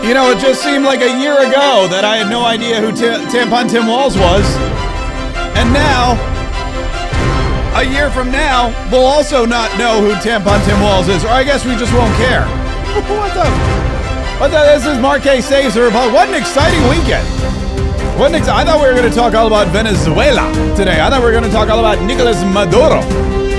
You know, it just seemed like a year ago that I had no idea who Tampon Tim Walz was. And now, a year from now, we'll also not know who Tampon Tim Walz is. Or I guess we just won't care. This is Marquez Saves the Republic. What an exciting weekend. I thought we were going to talk all about Venezuela today. I thought we were going to talk all about Nicolas Maduro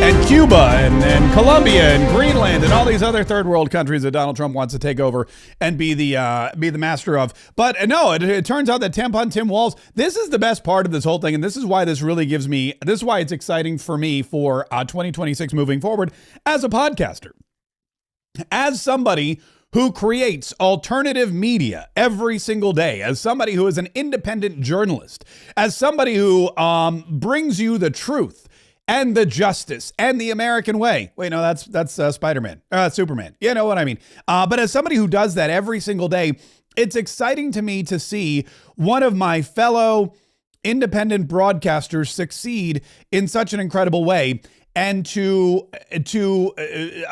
and Cuba and Colombia and Greenland and all these other third world countries that Donald Trump wants to take over and be the master of. But no, it turns out that Tampon Tim Walz, this is the best part of this whole thing. And this is why this is why it's exciting for me for 2026 moving forward as a podcaster. As somebody who creates alternative media every single day, as somebody who is an independent journalist, as somebody who brings you the truth and the justice and the American way. Wait, no, that's Spider-Man, Superman. You know what I mean? But as somebody who does that every single day, it's exciting to me to see one of my fellow independent broadcasters succeed in such an incredible way, and to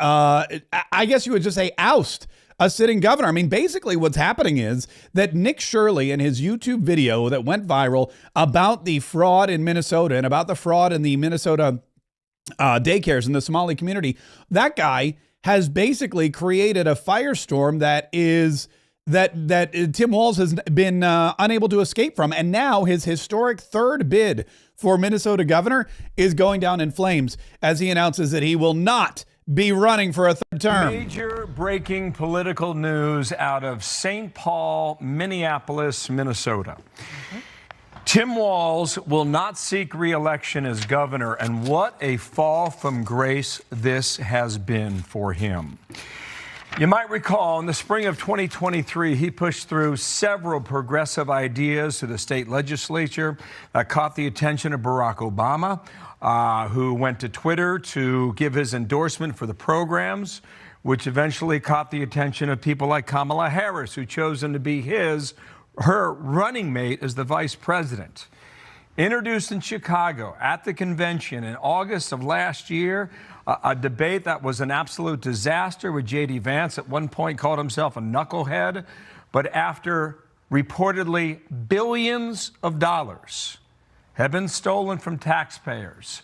I guess you would just say oust a sitting governor. I mean, basically what's happening is that Nick Shirley in his YouTube video that went viral about the fraud in Minnesota and about the fraud in the Minnesota daycares in the Somali community, that guy has basically created a firestorm that Tim Walz has been unable to escape from. And now his historic third bid for Minnesota governor is going down in flames as he announces that he will not be running for a third term. Major breaking political news out of St. Paul, Minneapolis, Minnesota. Tim Walz will not seek re-election as governor, and what a fall from grace this has been for him. You might recall in the spring of 2023, he pushed through several progressive ideas to the state legislature that caught the attention of Barack Obama, who went to Twitter to give his endorsement for the programs, which eventually caught the attention of people like Kamala Harris, who chose him to be her running mate as the vice president. Introduced in Chicago at the convention in August of last year, a debate that was an absolute disaster with J.D. Vance at one point called himself a knucklehead. But after reportedly billions of dollars have been stolen from taxpayers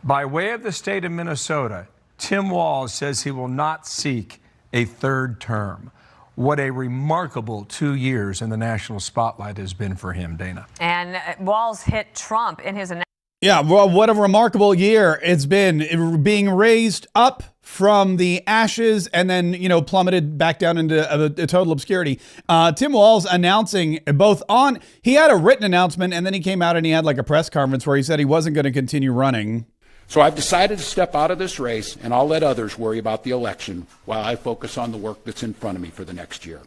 by way of the state of Minnesota, Tim Walz says he will not seek a third term. What a remarkable 2 years in the national spotlight has been for him, Dana. And Walz hit Trump in his announcement. Yeah, well, what a remarkable year it's been, being raised up from the ashes and then, plummeted back down into a total obscurity. Tim Walz announcing he had a written announcement, and then he came out and he had like a press conference where he said he wasn't going to continue running. So I've decided to step out of this race, and I'll let others worry about the election while I focus on the work that's in front of me for the next year.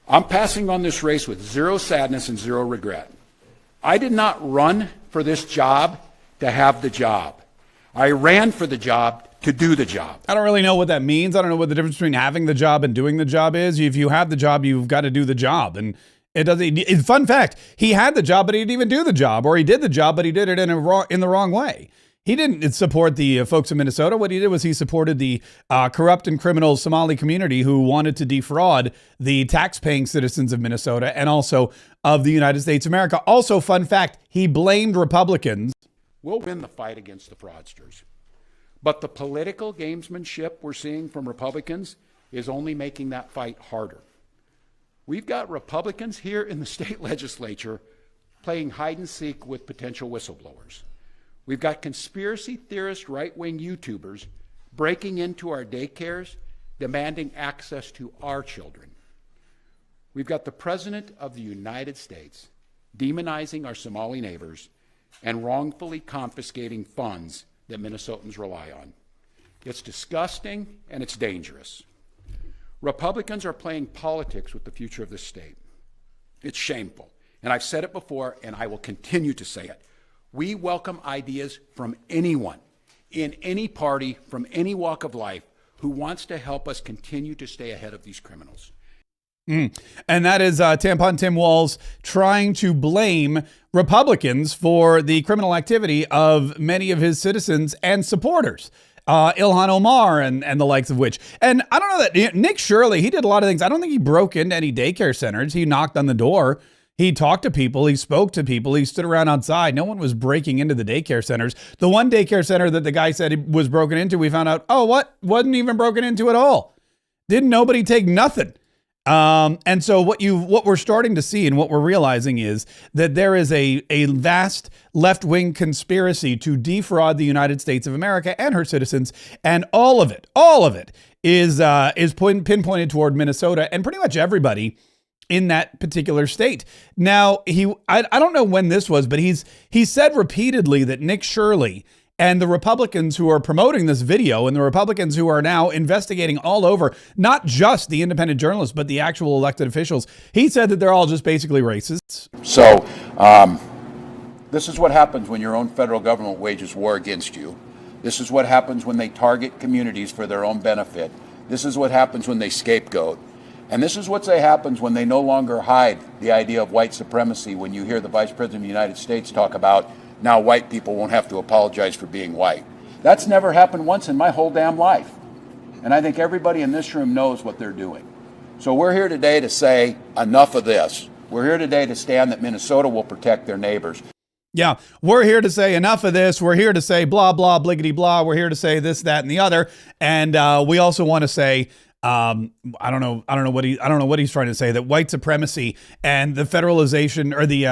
I'm passing on this race with zero sadness and zero regret. I did not run for this job to have the job. I ran for the job to do the job. I don't really know what that means. I don't know what the difference between having the job and doing the job is. If you have the job, you've got to do the job. And it doesn't. Fun fact: he had the job, but he didn't even do the job, or he did the job, but he did it in the wrong way. He didn't support the folks in Minnesota. What he did was he supported the corrupt and criminal Somali community who wanted to defraud the tax-paying citizens of Minnesota and also of the United States of America. Also, fun fact, he blamed Republicans. We'll win the fight against the fraudsters. But the political gamesmanship we're seeing from Republicans is only making that fight harder. We've got Republicans here in the state legislature playing hide and seek with potential whistleblowers. We've got conspiracy theorist right-wing YouTubers breaking into our daycares, demanding access to our children. We've got the President of the United States demonizing our Somali neighbors and wrongfully confiscating funds that Minnesotans rely on. It's disgusting and it's dangerous. Republicans are playing politics with the future of this state. It's shameful. And I've said it before, and I will continue to say it. We welcome ideas from anyone, in any party, from any walk of life, who wants to help us continue to stay ahead of these criminals. And that is Tampon Tim Walz trying to blame Republicans for the criminal activity of many of his citizens and supporters. Ilhan Omar and the likes of which. And I don't know that Nick Shirley, he did a lot of things. I don't think he broke into any daycare centers. He knocked on the door. He talked to people. He spoke to people. He stood around outside. No one was breaking into the daycare centers. The one daycare center that the guy said it was broken into, we found out, wasn't even broken into at all. Didn't nobody take nothing. And so what we're starting to see and what we're realizing is that there is a vast left-wing conspiracy to defraud the United States of America and her citizens. And all of it is pinpointed toward Minnesota and pretty much everybody in that particular state. Now, I don't know when this was, but he said repeatedly that Nick Shirley and the Republicans who are promoting this video and the Republicans who are now investigating all over, not just the independent journalists, but the actual elected officials, he said that they're all just basically racists. So this is what happens when your own federal government wages war against you. This is what happens when they target communities for their own benefit. This is what happens when they scapegoat. And this is what happens when they no longer hide the idea of white supremacy when you hear the Vice President of the United States talk about now white people won't have to apologize for being white. That's never happened once in my whole damn life. And I think everybody in this room knows what they're doing. So we're here today to say enough of this. We're here today to stand that Minnesota will protect their neighbors. Yeah, we're here to say enough of this. We're here to say blah, blah, bliggity, blah. We're here to say this, that, and the other. And we also want to say, I don't know what he's trying to say, that white supremacy and the federalization or the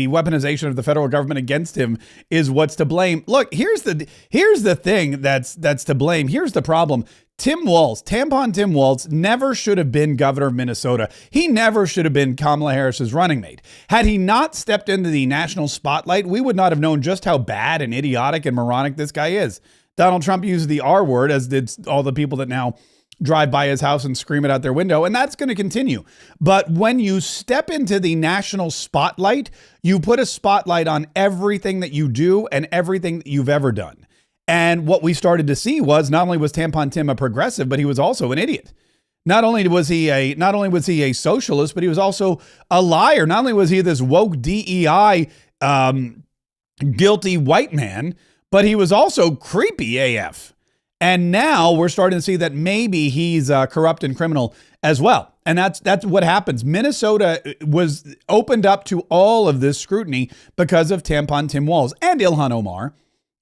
weaponization of the federal government against him is what's to blame. Look, here's the thing that's to blame. Here's the problem. Tampon Tim Walz never should have been governor of Minnesota. He never should have been Kamala Harris's running mate. Had he not stepped into the national spotlight, we would not have known just how bad and idiotic and moronic this guy is. Donald Trump used the R word, as did all the people that now drive by his house and scream it out their window, and that's going to continue. But when you step into the national spotlight, you put a spotlight on everything that you do and everything that you've ever done. And what we started to see was not only was Tampon Tim a progressive, but he was also an idiot. Not only was he a socialist, but he was also a liar. Not only was he this woke DEI guilty white man, but he was also creepy AF. And now we're starting to see that maybe he's corrupt and criminal as well. And that's what happens. Minnesota was opened up to all of this scrutiny because of Tampon Tim Walz and Ilhan Omar.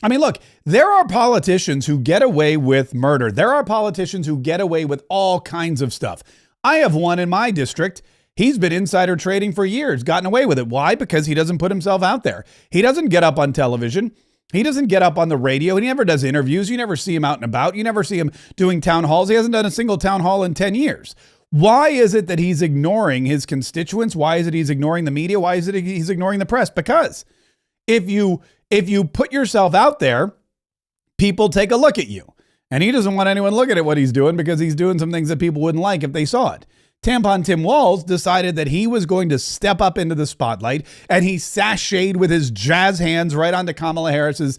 I mean, look, there are politicians who get away with murder. There are politicians who get away with all kinds of stuff. I have one in my district. He's been insider trading for years, gotten away with it. Why? Because he doesn't put himself out there. He doesn't get up on television. He doesn't get up on the radio. He never does interviews. You never see him out and about. You never see him doing town halls. He hasn't done a single town hall in 10 years. Why is it that he's ignoring his constituents? Why is it he's ignoring the media? Why is it he's ignoring the press? Because if you put yourself out there, people take a look at you. And he doesn't want anyone looking at what he's doing because he's doing some things that people wouldn't like if they saw it. Tampon Tim Walz decided that he was going to step up into the spotlight, and he sashayed with his jazz hands right onto Kamala Harris's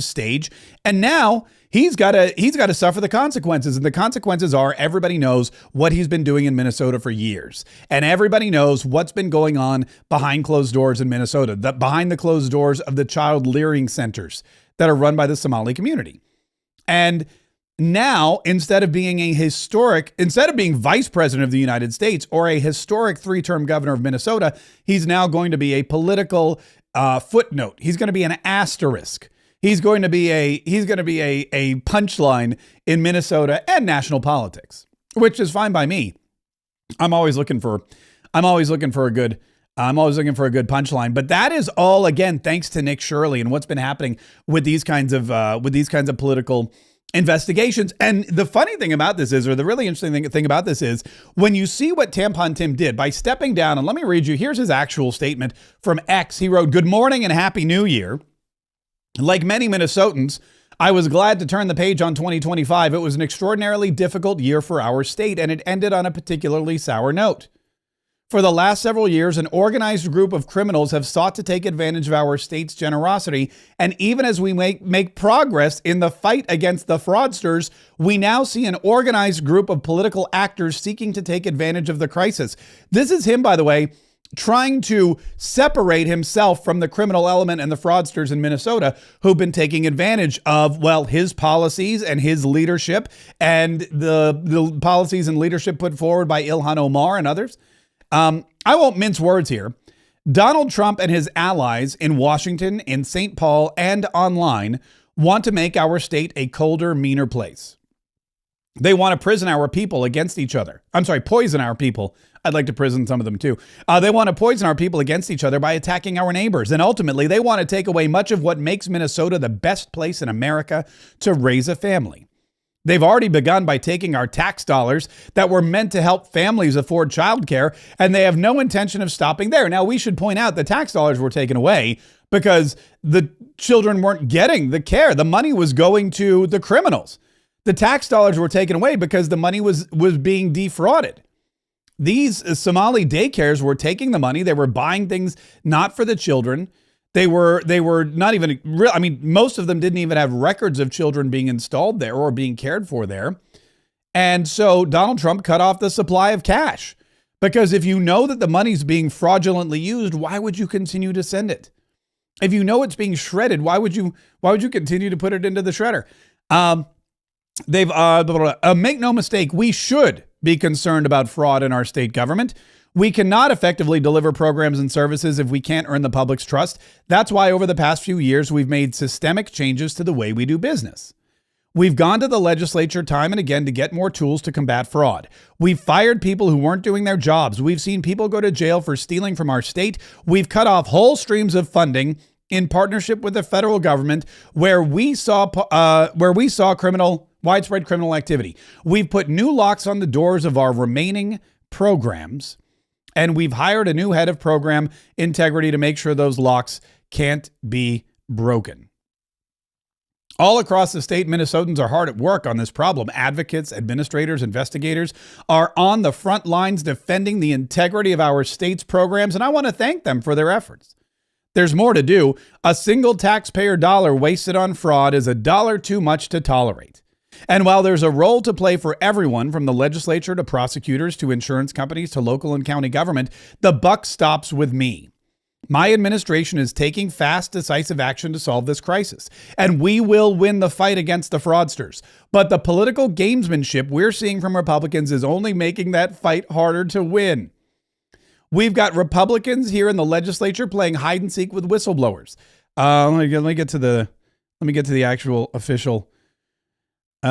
stage. And now he's got to suffer the consequences. And the consequences are everybody knows what he's been doing in Minnesota for years. And everybody knows what's been going on behind closed doors in Minnesota, behind the closed doors of the child leering centers that are run by the Somali community. And now, instead of being vice president of the United States or a historic 3-term governor of Minnesota, he's now going to be a political footnote. He's going to be an asterisk. He's going to be a punchline in Minnesota and national politics, which is fine by me. I'm always looking for a good punchline, but that is all, again, thanks to Nick Shirley and what's been happening with these kinds of political investigations. And the funny thing about this is, or the really interesting thing about this is, when you see what Tampon Tim did by stepping down, and let me read you, here's his actual statement from X. He wrote, "Good morning and Happy New Year. Like many Minnesotans, I was glad to turn the page on 2025. It was an extraordinarily difficult year for our state, and it ended on a particularly sour note. For the last several years, an organized group of criminals have sought to take advantage of our state's generosity. And even as we make progress in the fight against the fraudsters, we now see an organized group of political actors seeking to take advantage of the crisis." This is him, by the way, trying to separate himself from the criminal element and the fraudsters in Minnesota who've been taking advantage of, well, his policies and his leadership and the policies and leadership put forward by Ilhan Omar and others. I won't mince words here. Donald Trump and his allies in Washington, in St. Paul, and online want to make our state a colder, meaner place. They want to poison our people against each other. Poison our people. I'd like to prison some of them too. They want to poison our people against each other by attacking our neighbors. And ultimately, they want to take away much of what makes Minnesota the best place in America to raise a family. They've already begun by taking our tax dollars that were meant to help families afford childcare, and they have no intention of stopping there. Now, we should point out the tax dollars were taken away because the children weren't getting the care. The money was going to the criminals. The tax dollars were taken away because the money was being defrauded. These Somali daycares were taking the money. They were buying things not for the children. They were not even real. I mean, most of them didn't even have records of children being installed there or being cared for there. And so Donald Trump cut off the supply of cash, because if you know that the money's being fraudulently used, why would you continue to send it? If you know it's being shredded, why would you continue to put it into the shredder? Make no mistake, we should be concerned about fraud in our state government. We cannot effectively deliver programs and services if we can't earn the public's trust. That's why over the past few years, we've made systemic changes to the way we do business. We've gone to the legislature time and again to get more tools to combat fraud. We've fired people who weren't doing their jobs. We've seen people go to jail for stealing from our state. We've cut off whole streams of funding in partnership with the federal government where we saw widespread criminal activity. We've put new locks on the doors of our remaining programs, and we've hired a new head of program integrity to make sure those locks can't be broken. All across the state, Minnesotans are hard at work on this problem. Advocates, administrators, investigators are on the front lines defending the integrity of our state's programs, and I want to thank them for their efforts. There's more to do. A single taxpayer dollar wasted on fraud is a dollar too much to tolerate. And while there's a role to play for everyone, from the legislature to prosecutors to insurance companies to local and county government, the buck stops with me. My administration is taking fast, decisive action to solve this crisis, and we will win the fight against the fraudsters. But the political gamesmanship we're seeing from Republicans is only making that fight harder to win. We've got Republicans here in the legislature playing hide and seek with whistleblowers. Let me get to the actual official. This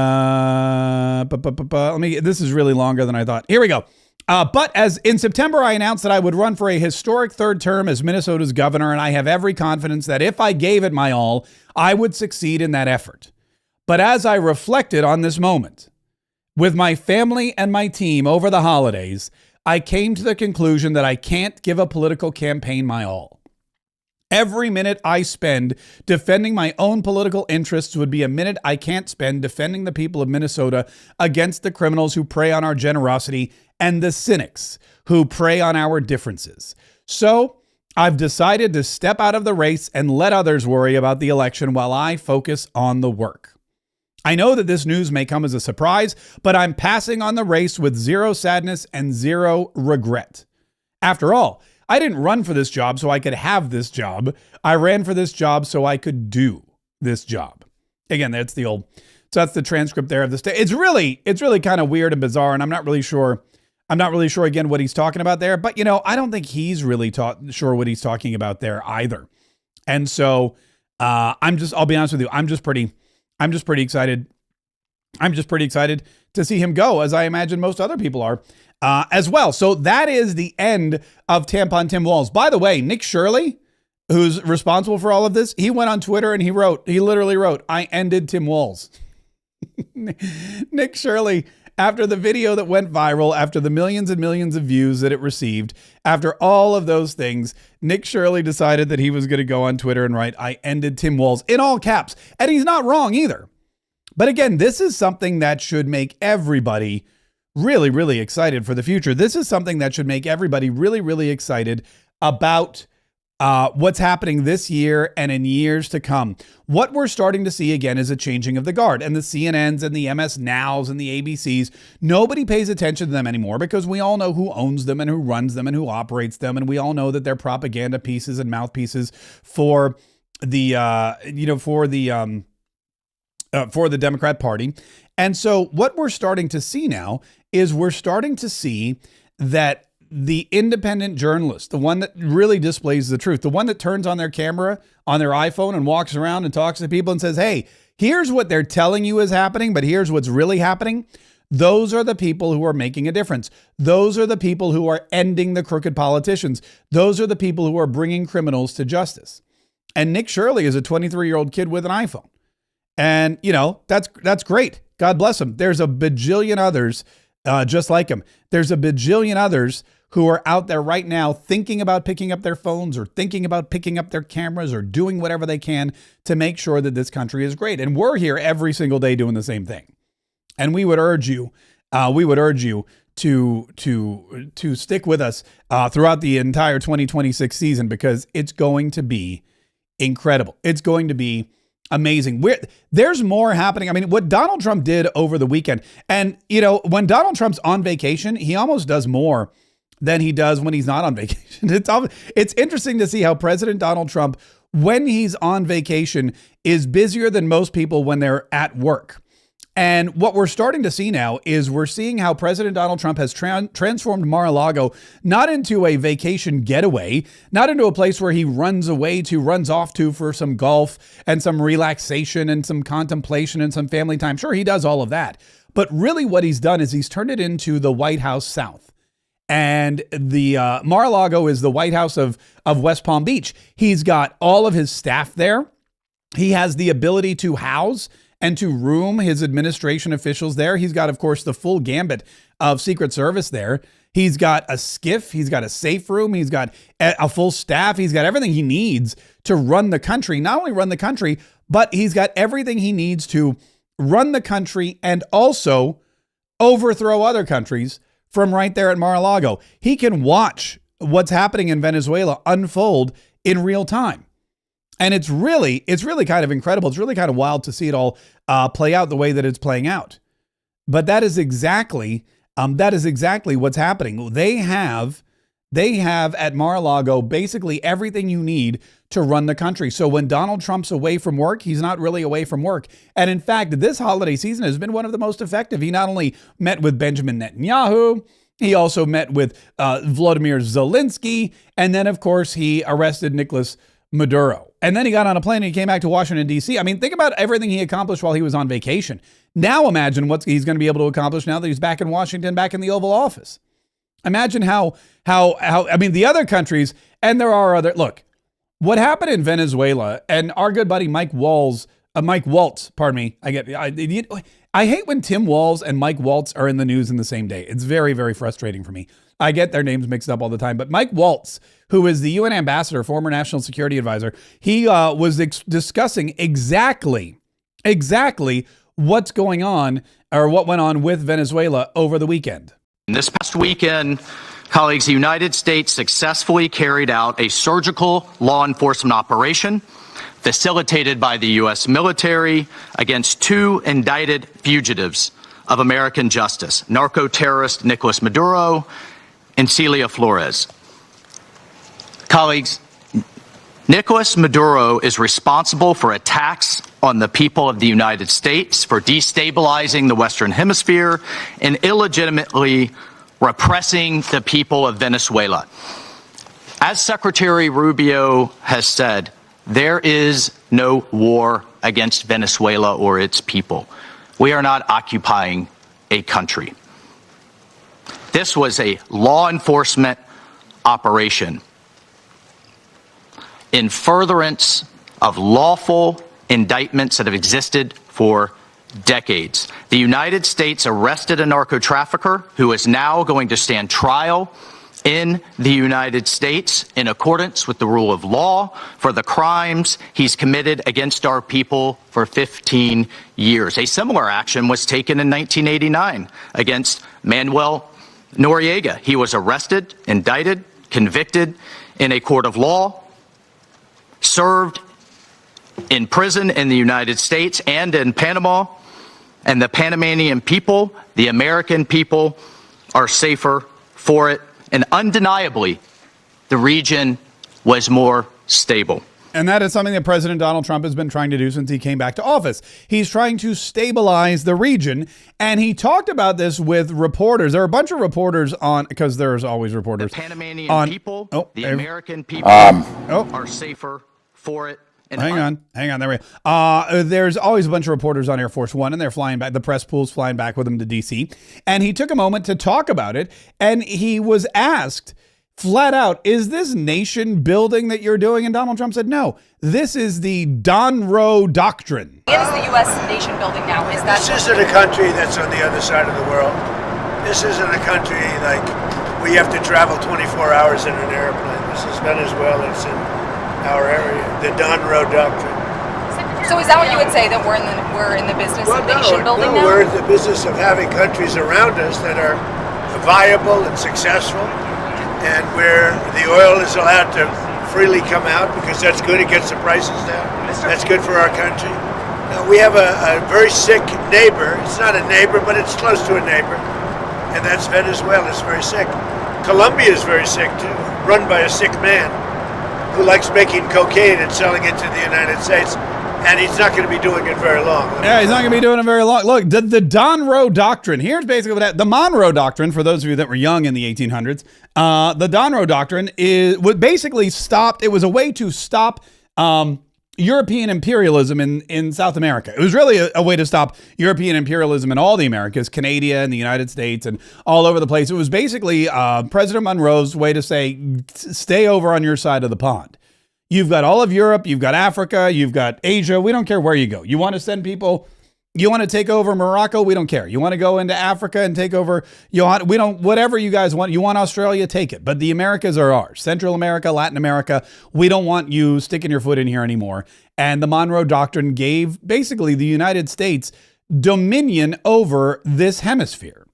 is really longer than I thought. Here we go. But as in September, I announced that I would run for a historic third term as Minnesota's governor, and I have every confidence that if I gave it my all, I would succeed in that effort. But as I reflected on this moment with my family and my team over the holidays, I came to the conclusion that I can't give a political campaign my all. Every minute I spend defending my own political interests would be a minute I can't spend defending the people of Minnesota against the criminals who prey on our generosity and the cynics who prey on our differences. So I've decided to step out of the race and let others worry about the election while I focus on the work. I know that this news may come as a surprise, but I'm passing on the race with zero sadness and zero regret. After all, I didn't run for this job so I could have this job. I ran for this job so I could do this job. Again, that's the transcript there of the state. It's really kind of weird and bizarre, and I'm not really sure again what he's talking about there. But I don't think he's really sure what he's talking about there either. And so I'll be honest with you, I'm just pretty excited. I'm just pretty excited to see him go, as I imagine most other people are as well. So that is the end of Tampon Tim Walz. By the way, Nick Shirley, who's responsible for all of this, he went on Twitter and he literally wrote, "I ended Tim Walz." Nick Shirley, after the video that went viral, after the millions and millions of views that it received, after all of those things, Nick Shirley decided that he was going to go on Twitter and write, "I ended Tim Walz," in all caps. And he's not wrong either. But again, this is something that should make everybody really, really excited for the future. This is something that should make everybody really, really excited about what's happening this year and in years to come. What we're starting to see again is a changing of the guard, and the CNNs and the MS Nows and the ABCs, nobody pays attention to them anymore because we all know who owns them and who runs them and who operates them. And we all know that they're propaganda pieces and mouthpieces for the, for the Democrat Party. And so what we're starting to see now is we're starting to see that the independent journalist, the one that really displays the truth, the one that turns on their camera on their iPhone and walks around and talks to people and says, hey, here's what they're telling you is happening, but here's what's really happening. Those are the people who are making a difference. Those are the people who are ending the crooked politicians. Those are the people who are bringing criminals to justice. And Nick Shirley is a 23-year-old kid with an iPhone. And, that's great. God bless him. There's a bajillion others just like him. There's a bajillion others who are out there right now thinking about picking up their phones or thinking about picking up their cameras or doing whatever they can to make sure that this country is great. And we're here every single day doing the same thing. And we would urge you to stick with us throughout the entire 2026 season because it's going to be incredible. It's going to be amazing. There's more happening. I mean, what Donald Trump did over the weekend, and when Donald Trump's on vacation, he almost does more than he does when he's not on vacation. It's interesting to see how President Donald Trump, when he's on vacation, is busier than most people when they're at work. And what we're starting to see now is we're seeing how President Donald Trump has transformed Mar-a-Lago not into a vacation getaway, not into a place where he runs off to for some golf and some relaxation and some contemplation and some family time. Sure, he does all of that. But really what he's done is he's turned it into the White House South. And the Mar-a-Lago is the White House of West Palm Beach. He's got all of his staff there. He has the ability to house and to room his administration officials there. He's got, of course, the full gambit of Secret Service there. He's got a skiff. He's got a safe room. He's got a full staff. He's got everything he needs to run the country. Not only run the country, but he's got everything he needs to run the country and also overthrow other countries from right there at Mar-a-Lago. He can watch what's happening in Venezuela unfold in real time. And it's really kind of incredible. It's really kind of wild to see it all play out the way that it's playing out. But that is exactly what's happening. They have at Mar-a-Lago basically everything you need to run the country. So when Donald Trump's away from work, he's not really away from work. And in fact, this holiday season has been one of the most effective. He not only met with Benjamin Netanyahu, he also met with Vladimir Zelensky. And then, of course, he arrested Nicolas Maduro. And then he got on a plane and he came back to Washington, D.C. I mean, think about everything he accomplished while he was on vacation. Now imagine what he's going to be able to accomplish now that he's back in Washington, back in the Oval Office. Imagine how the other countries, and there are other, look, what happened in Venezuela, and our good buddy Mike Walz, pardon me. I hate when Tim Walz and Mike Waltz are in the news in the same day. It's very, very frustrating for me. I get their names mixed up all the time. But Mike Waltz, who is the UN ambassador, former national security advisor, he was discussing exactly what's going on or what went on with Venezuela over the weekend. This past weekend, colleagues, the United States successfully carried out a surgical law enforcement operation facilitated by the U.S. military against two indicted fugitives of American justice, narco-terrorist Nicolas Maduro and Celia Flores. Colleagues, Nicolas Maduro is responsible for attacks on the people of the United States, for destabilizing the Western Hemisphere, and illegitimately repressing the people of Venezuela. As Secretary Rubio has said, there is no war against Venezuela or its people. We are not occupying a country. This was a law enforcement operation in furtherance of lawful indictments that have existed for decades. The United States arrested a narco trafficker who is now going to stand trial in the United States in accordance with the rule of law for the crimes he's committed against our people for 15 years. A similar action was taken in 1989 against Manuel Noriega. He was arrested, indicted, convicted in a court of law served in prison in the United States and in Panama, and the Panamanian people, the American people, are safer for it. And undeniably, the region was more stable. And that is something that President Donald Trump has been trying to do since he came back to office. He's trying to stabilize the region. And he talked about this with reporters. There are a bunch of reporters on, because there's always reporters. The Panamanian people, the American people are safer for it. And hang on. There we go. There's always a bunch of reporters on Air Force One, and they're flying back. The press pool's flying back with him to D.C. And he took a moment to talk about it. And he was asked flat out, is this nation building that you're doing? And Donald Trump said, no, this is the Donroe Doctrine. It is the U.S. nation building now. Is that? This isn't a country that's on the other side of the world. This isn't a country like we have to travel 24 hours in an airplane. This is Venezuela. It's in our area, the Donroe Doctrine. So is that what you would say, that we're in the business of nation building now? We're in the business of having countries around us that are viable and successful, and where the oil is allowed to freely come out because that's good. It gets the prices down. That's good for our country. Now, we have a very sick neighbor. It's not a neighbor, but it's close to a neighbor, and that's Venezuela. It's very sick. Colombia is very sick too, run by a sick man who likes making cocaine and selling it to the United States. And he's not going to be doing it very long. Yeah, he's not going to be doing it very long. Look, the Donroe Doctrine. Here's basically what the Monroe Doctrine, for those of you that were young in the 1800s. The Donroe Doctrine would basically stopped. It was a way to stop European imperialism in South America. It was really a way to stop European imperialism in all the Americas, Canada and the United States and all over the place. It was basically President Monroe's way to say, stay over on your side of the pond. You've got all of Europe, you've got Africa, you've got Asia. We don't care where you go. You want to send people, you want to take over Morocco? We don't care. You want to go into Africa and take over, whatever you guys want. You want Australia, take it. But the Americas are ours. Central America, Latin America, we don't want you sticking your foot in here anymore. And the Monroe Doctrine gave basically the United States dominion over this hemisphere.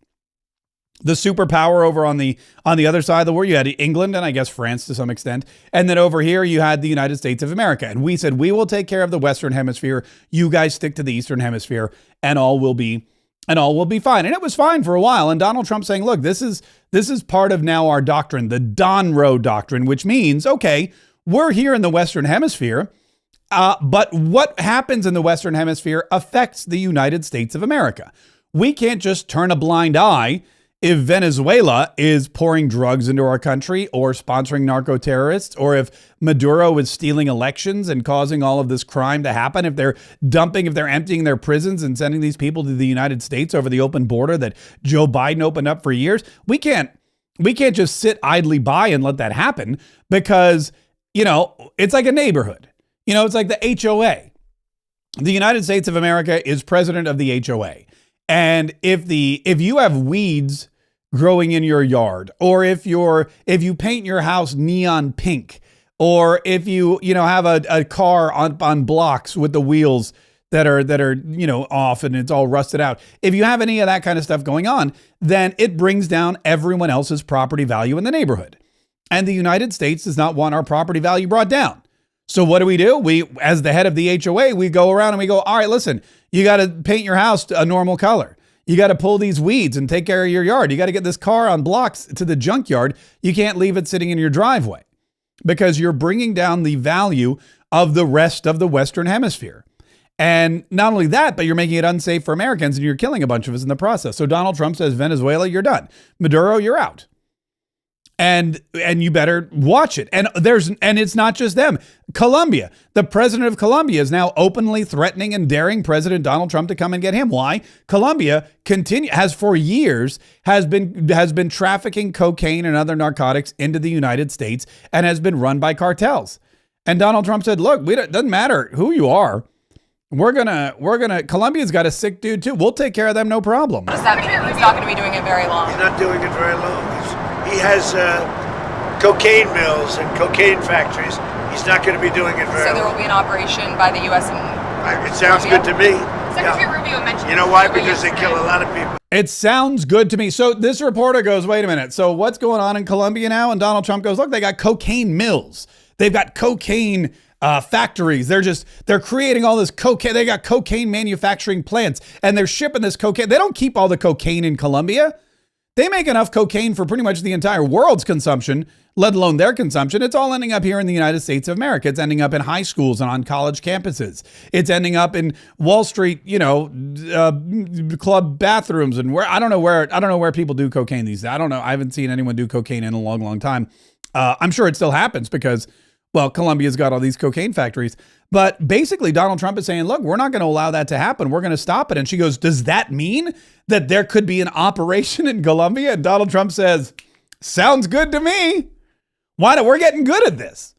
The superpower over on the other side of the world, you had England and I guess France to some extent. And then over here, you had the United States of America. And we said, we will take care of the Western Hemisphere. You guys stick to the Eastern Hemisphere and all will be fine. And it was fine for a while. And Donald Trump saying, look, this is part of now our doctrine, the Donroe Doctrine, which means, okay, we're here in the Western Hemisphere. But what happens in the Western Hemisphere affects the United States of America. We can't just turn a blind eye if Venezuela is pouring drugs into our country or sponsoring narco terrorists, or if Maduro is stealing elections and causing all of this crime to happen, if they're emptying their prisons and sending these people to the United States over the open border that Joe Biden opened up for years. We can't just sit idly by and let that happen because, it's like a neighborhood. It's like the HOA. The United States of America is president of the HOA. And if you have weeds growing in your yard, or if you paint your house neon pink, or if you have a car on blocks with the wheels that are off and it's all rusted out, if you have any of that kind of stuff going on, then it brings down everyone else's property value in the neighborhood. And the United States does not want our property value brought down. So what do? We, as the head of the HOA, we go around and we go, all right, listen, you got to paint your house a normal color. You got to pull these weeds and take care of your yard. You got to get this car on blocks to the junkyard. You can't leave it sitting in your driveway because you're bringing down the value of the rest of the Western Hemisphere. And not only that, but you're making it unsafe for Americans and you're killing a bunch of us in the process. So Donald Trump says, Venezuela, you're done. Maduro, you're out. And you better watch it. And it's not just them. Colombia, the president of Colombia is now openly threatening and daring President Donald Trump to come and get him. Why? Colombia has for years been trafficking cocaine and other narcotics into the United States and has been run by cartels. And Donald Trump said, look, it doesn't matter who you are. Colombia's got a sick dude too. We'll take care of them. No problem. What does that mean? He's not going to be doing it very long. He's not doing it very long. He has cocaine mills and cocaine factories. He's not going to be doing it very long. So there will be an operation by the U.S. and it sounds good to me. Secretary Rubio mentioned. You know why? Because they kill a lot of people. It sounds good to me. So this reporter goes, wait a minute. So what's going on in Colombia now? And Donald Trump goes, look, they got cocaine mills. They've got cocaine factories. They're creating all this cocaine. They got cocaine manufacturing plants and they're shipping this cocaine. They don't keep all the cocaine in Colombia. They make enough cocaine for pretty much the entire world's consumption, let alone their consumption. It's all ending up here in the United States of America. It's ending up in high schools and on college campuses. It's ending up in Wall Street, club bathrooms and I don't know where people do cocaine these days. I don't know. I haven't seen anyone do cocaine in a long, long time. I'm sure it still happens because, well, Colombia's got all these cocaine factories. But basically, Donald Trump is saying, look, we're not going to allow that to happen. We're going to stop it. And she goes, does that mean that there could be an operation in Colombia? And Donald Trump says, sounds good to me. Why not? We're getting good at this.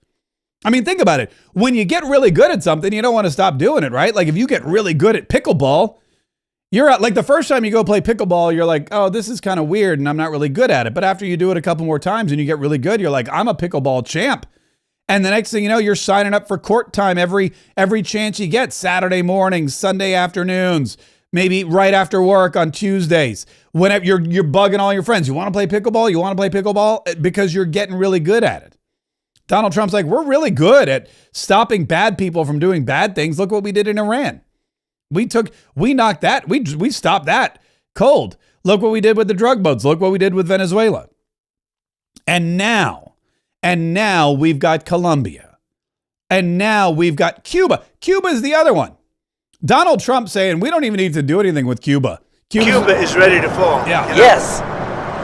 I mean, think about it. When you get really good at something, you don't want to stop doing it, right? Like if you get really good at pickleball, you're at, like the first time you go play pickleball, you're like, oh, this is kind of weird and I'm not really good at it. But after you do it a couple more times and you get really good, you're like, I'm a pickleball champ. And the next thing you know, you're signing up for court time every chance you get. Saturday mornings, Sunday afternoons, maybe right after work on Tuesdays. Whenever you're bugging all your friends. You want to play pickleball? You want to play pickleball? Because you're getting really good at it. Donald Trump's like, we're really good at stopping bad people from doing bad things. Look what we did in Iran. We knocked that. We stopped that cold. Look what we did with the drug boats. Look what we did with Venezuela. And now we've got Colombia. And now we've got Cuba. Cuba's the other one. Donald Trump saying we don't even need to do anything with Cuba. Cuba is ready to fall. Yeah. Yes.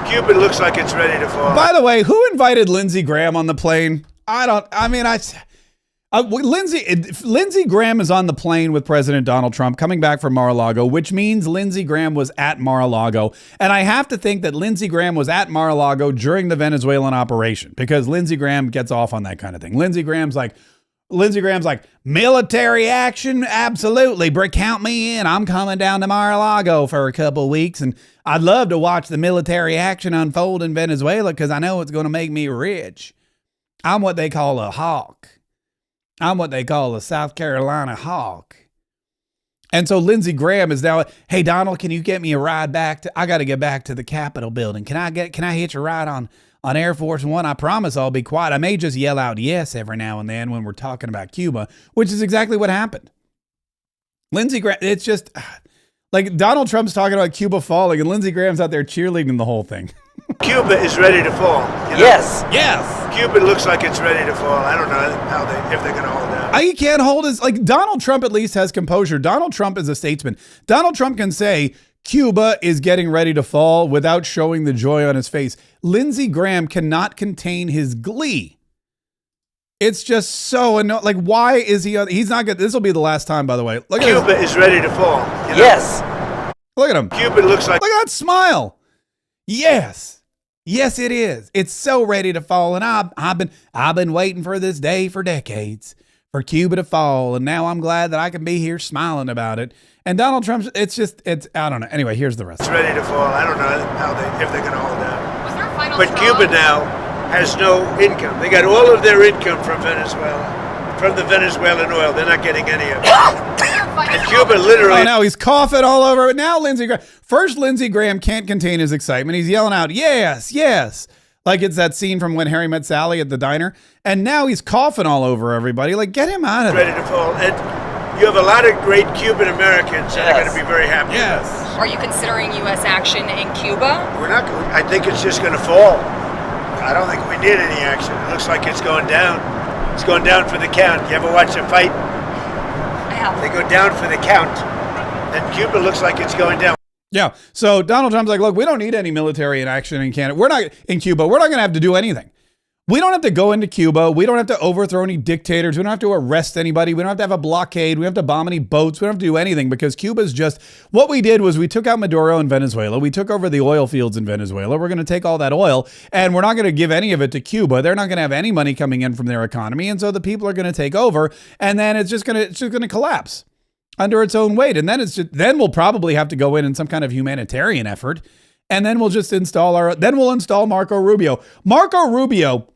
Cuba looks like it's ready to fall. By the way, who invited Lindsey Graham on the plane? Lindsey Graham is on the plane with President Donald Trump coming back from Mar-a-Lago, which means Lindsey Graham was at Mar-a-Lago. And I have to think that Lindsey Graham was at Mar-a-Lago during the Venezuelan operation because Lindsey Graham gets off on that kind of thing. Lindsey Graham's like, military action? Absolutely. Count me in. I'm coming down to Mar-a-Lago for a couple of weeks and I'd love to watch the military action unfold in Venezuela because I know it's going to make me rich. I'm what they call a hawk. I'm what they call a South Carolina hawk. And so Lindsey Graham is now, hey, Donald, can you get me a ride back I got to get back to the Capitol building. Can I hitch a ride on Air Force One? I promise I'll be quiet. I may just yell out yes every now and then when we're talking about Cuba, which is exactly what happened. Lindsey Graham, it's just like Donald Trump's talking about Cuba falling and Lindsey Graham's out there cheerleading the whole thing. Cuba is ready to fall. Yes. Cuba looks like it's ready to fall. I don't know if they're going to hold out. He can't hold his, like Donald Trump at least has composure. Donald Trump is a statesman. Donald Trump can say Cuba is getting ready to fall without showing the joy on his face. Lindsey Graham cannot contain his glee. It's just so annoying. Like, why is he? He's not good. This will be the last time, by the way. Look at Cuba is ready to fall. Yes. Look at him. Cuba looks like. Look at that smile. Yes. Yes, it is. It's so ready to fall. And I've been waiting for this day for decades for Cuba to fall. And now I'm glad that I can be here smiling about it. And Donald Trump, it's I don't know. Anyway, here's the rest. It's ready to fall. I don't know if they're going to hold out. Was there a final But straw? Cuba now has no income. They got all of their income from Venezuela, from the Venezuelan oil. They're not getting any of it. And Cuba literally. Oh, now he's coughing all over it. Now Lindsey Graham can't contain his excitement. He's yelling out, yes, yes. Like it's that scene from When Harry Met Sally at the diner. And now he's coughing all over everybody. Like, get him out of there. Ready to fall. And you have a lot of great Cuban Americans that are going to be very happy. Yes. Are you considering U.S. action in Cuba? We're not. I think it's just going to fall. I don't think we need any action. It looks like it's going down. It's going down for the count. You ever watch a fight? I have. They go down for the count. And Cuba looks like it's going down. Yeah. So Donald Trump's like, look, we don't need any military action in Canada. We're not in Cuba. We're not going to have to do anything. We don't have to go into Cuba. We don't have to overthrow any dictators. We don't have to arrest anybody. We don't have to have a blockade. We don't have to bomb any boats. We don't have to do anything because Cuba's just, what we did was we took out Maduro in Venezuela. We took over the oil fields in Venezuela. We're going to take all that oil and we're not going to give any of it to Cuba. They're not going to have any money coming in from their economy. And so the people are going to take over and then it's just going to collapse under its own weight. And then we'll probably have to go in some kind of humanitarian effort. And then we'll just install Marco Rubio. Marco Rubio,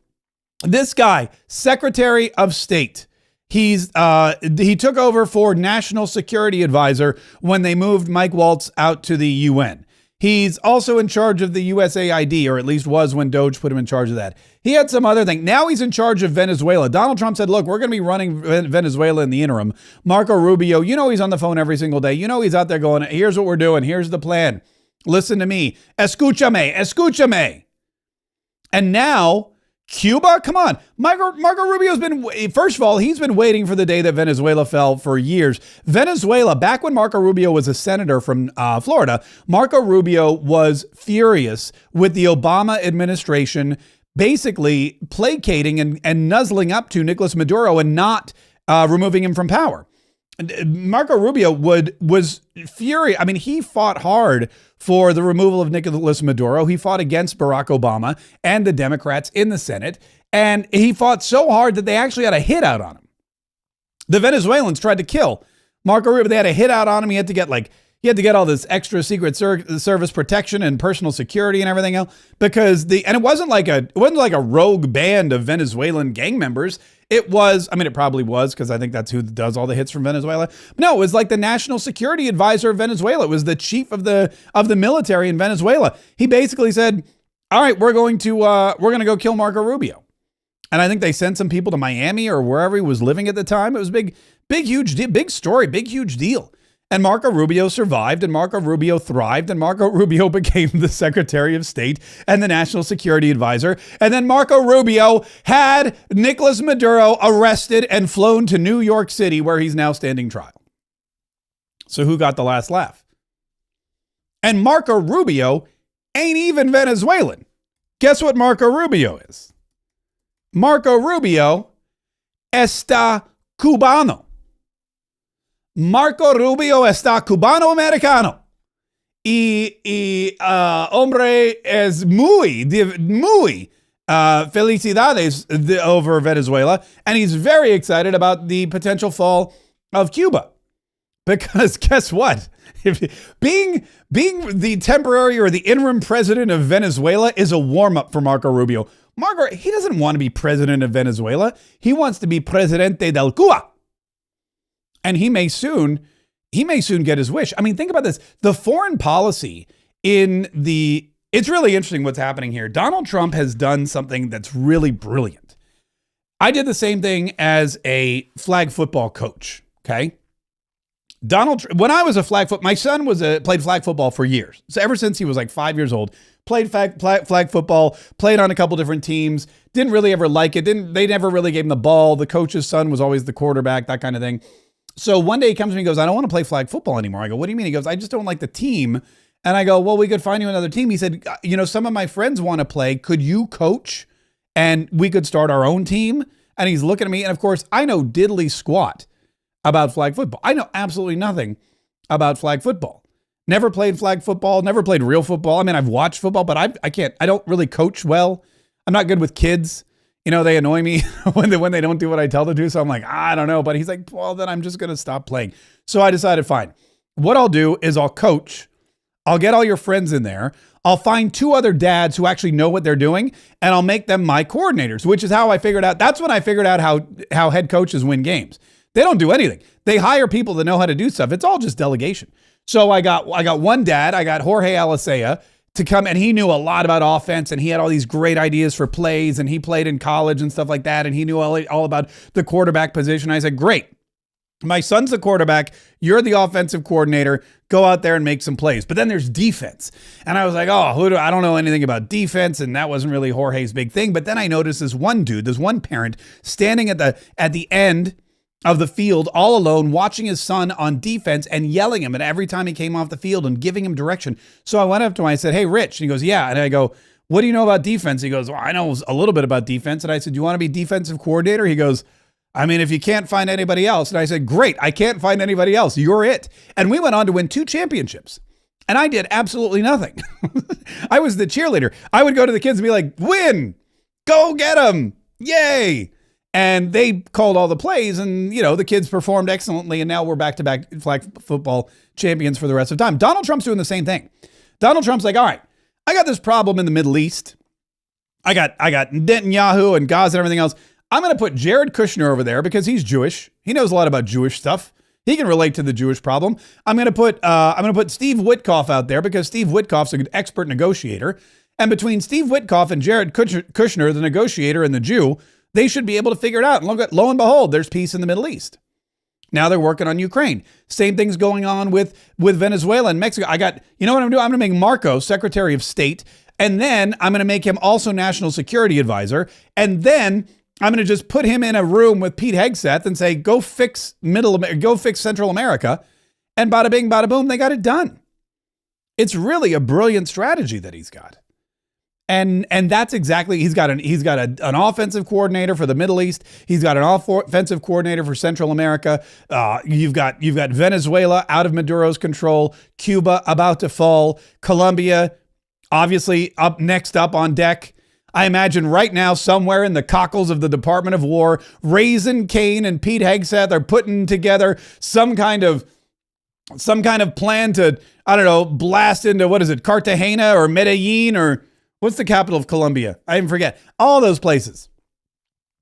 this guy, Secretary of State, he took over for National Security Advisor when they moved Mike Walz out to the UN. He's also in charge of the USAID, or at least was when Doge put him in charge of that. He had some other thing. Now he's in charge of Venezuela. Donald Trump said, look, we're going to be running Venezuela in the interim. Marco Rubio, he's on the phone every single day. He's out there going, here's what we're doing. Here's the plan. Listen to me. Escúchame. And now Cuba, come on. Marco Rubio's first of all, he's been waiting for the day that Venezuela fell for years. Venezuela, back when Marco Rubio was a senator from Florida, Marco Rubio was furious with the Obama administration basically placating and nuzzling up to Nicolas Maduro and not removing him from power. Marco Rubio was furious. I mean, he fought hard for the removal of Nicolas Maduro. He fought against Barack Obama and the Democrats in the Senate. And he fought so hard that they actually had a hit out on him. The Venezuelans tried to kill Marco Rubio. They had a hit out on him. He had to get all this extra Secret Service protection and personal security and everything else and it wasn't like a rogue band of Venezuelan gang members. It probably was, because I think that's who does all the hits from Venezuela. No, it was like the national security advisor of Venezuela. It was the chief of the military in Venezuela. He basically said, all right, we're going to go kill Marco Rubio. And I think they sent some people to Miami or wherever he was living at the time. It was big, huge story, big, huge deal. And Marco Rubio survived, and Marco Rubio thrived, and Marco Rubio became the Secretary of State and the National Security Advisor. And then Marco Rubio had Nicolas Maduro arrested and flown to New York City, where he's now standing trial. So who got the last laugh? And Marco Rubio ain't even Venezuelan. Guess what Marco Rubio is? Marco Rubio está cubano. Marco Rubio está cubano-americano. Hombre es muy felicidades over Venezuela. And he's very excited about the potential fall of Cuba. Because guess what? Being the temporary or the interim president of Venezuela is a warm-up for Marco Rubio. He doesn't want to be president of Venezuela. He wants to be presidente del Cuba. And he may soon get his wish. I mean, think about this. The foreign policy it's really interesting what's happening here. Donald Trump has done something that's really brilliant. I did the same thing as a flag football coach. Okay. When I was my son played flag football for years. So ever since he was like 5 years old, played flag football, played on a couple different teams, didn't really ever like it. They never really gave him the ball. The coach's son was always the quarterback, that kind of thing. So one day he comes to me and goes, I don't want to play flag football anymore. I go, what do you mean? He goes, I just don't like the team. And I go, well, we could find you another team. He said, some of my friends want to play. Could you coach? And we could start our own team. And he's looking at me. And of course, I know diddly squat about flag football. I know absolutely nothing about flag football. Never played flag football, never played real football. I mean, I've watched football, but I don't really coach well. I'm not good with kids. They annoy me when they don't do what I tell them to. So I'm like, I don't know. But he's like, well, then I'm just going to stop playing. So I decided, fine. What I'll do is I'll coach. I'll get all your friends in there. I'll find 2 other dads who actually know what they're doing, and I'll make them my coordinators, which is how I figured out. That's when I figured out how head coaches win games. They don't do anything. They hire people that know how to do stuff. It's all just delegation. So I got one dad. I got Jorge Alicea to come, and he knew a lot about offense, and he had all these great ideas for plays, and he played in college and stuff like that, and he knew all about the quarterback position. I said, great. My son's the quarterback. You're the offensive coordinator. Go out there and make some plays. But then there's defense. And I was like, I don't know anything about defense. And that wasn't really Jorge's big thing. But then I noticed this one parent standing at the end of the field all alone, watching his son on defense and yelling him. And every time he came off the field and giving him direction. So I went up to him. I said, hey, Rich. And he goes, yeah. And I go, what do you know about defense? He goes, well, I know a little bit about defense. And I said, do you want to be defensive coordinator? He goes, I mean, if you can't find anybody else. And I said, great, I can't find anybody else. You're it. And we went on to win 2 championships. And I did absolutely nothing. I was the cheerleader. I would go to the kids and be like, win, go get them. Yay. And they called all the plays and, the kids performed excellently. And now we're back-to-back flag football champions for the rest of the time. Donald Trump's doing the same thing. Donald Trump's like, all right, I got this problem in the Middle East. I got Netanyahu and Gaza and everything else. I'm going to put Jared Kushner over there because he's Jewish. He knows a lot about Jewish stuff. He can relate to the Jewish problem. I'm going to put Steve Witkoff out there because Steve Witkoff's an expert negotiator. And between Steve Witkoff and Jared Kushner, the negotiator and the Jew, they should be able to figure it out. And lo and behold, there's peace in the Middle East. Now they're working on Ukraine. Same thing's going on with Venezuela and Mexico. You know what I'm doing? I'm going to make Marco Secretary of State. And then I'm going to make him also National Security Advisor. And then I'm going to just put him in a room with Pete Hegseth and say, go fix Central America. And bada bing, bada boom, they got it done. It's really a brilliant strategy that he's got. And that's exactly, he's got an offensive coordinator for the Middle East. He's got an offensive coordinator for Central America. You've got Venezuela out of Maduro's control, Cuba about to fall, Colombia obviously next up on deck. I imagine right now somewhere in the cockles of the Department of War, Raisin Kane and Pete Hegseth are putting together some kind of plan to, I don't know, blast into, what is it, Cartagena or Medellin or what's the capital of Colombia? I even forget. All those places.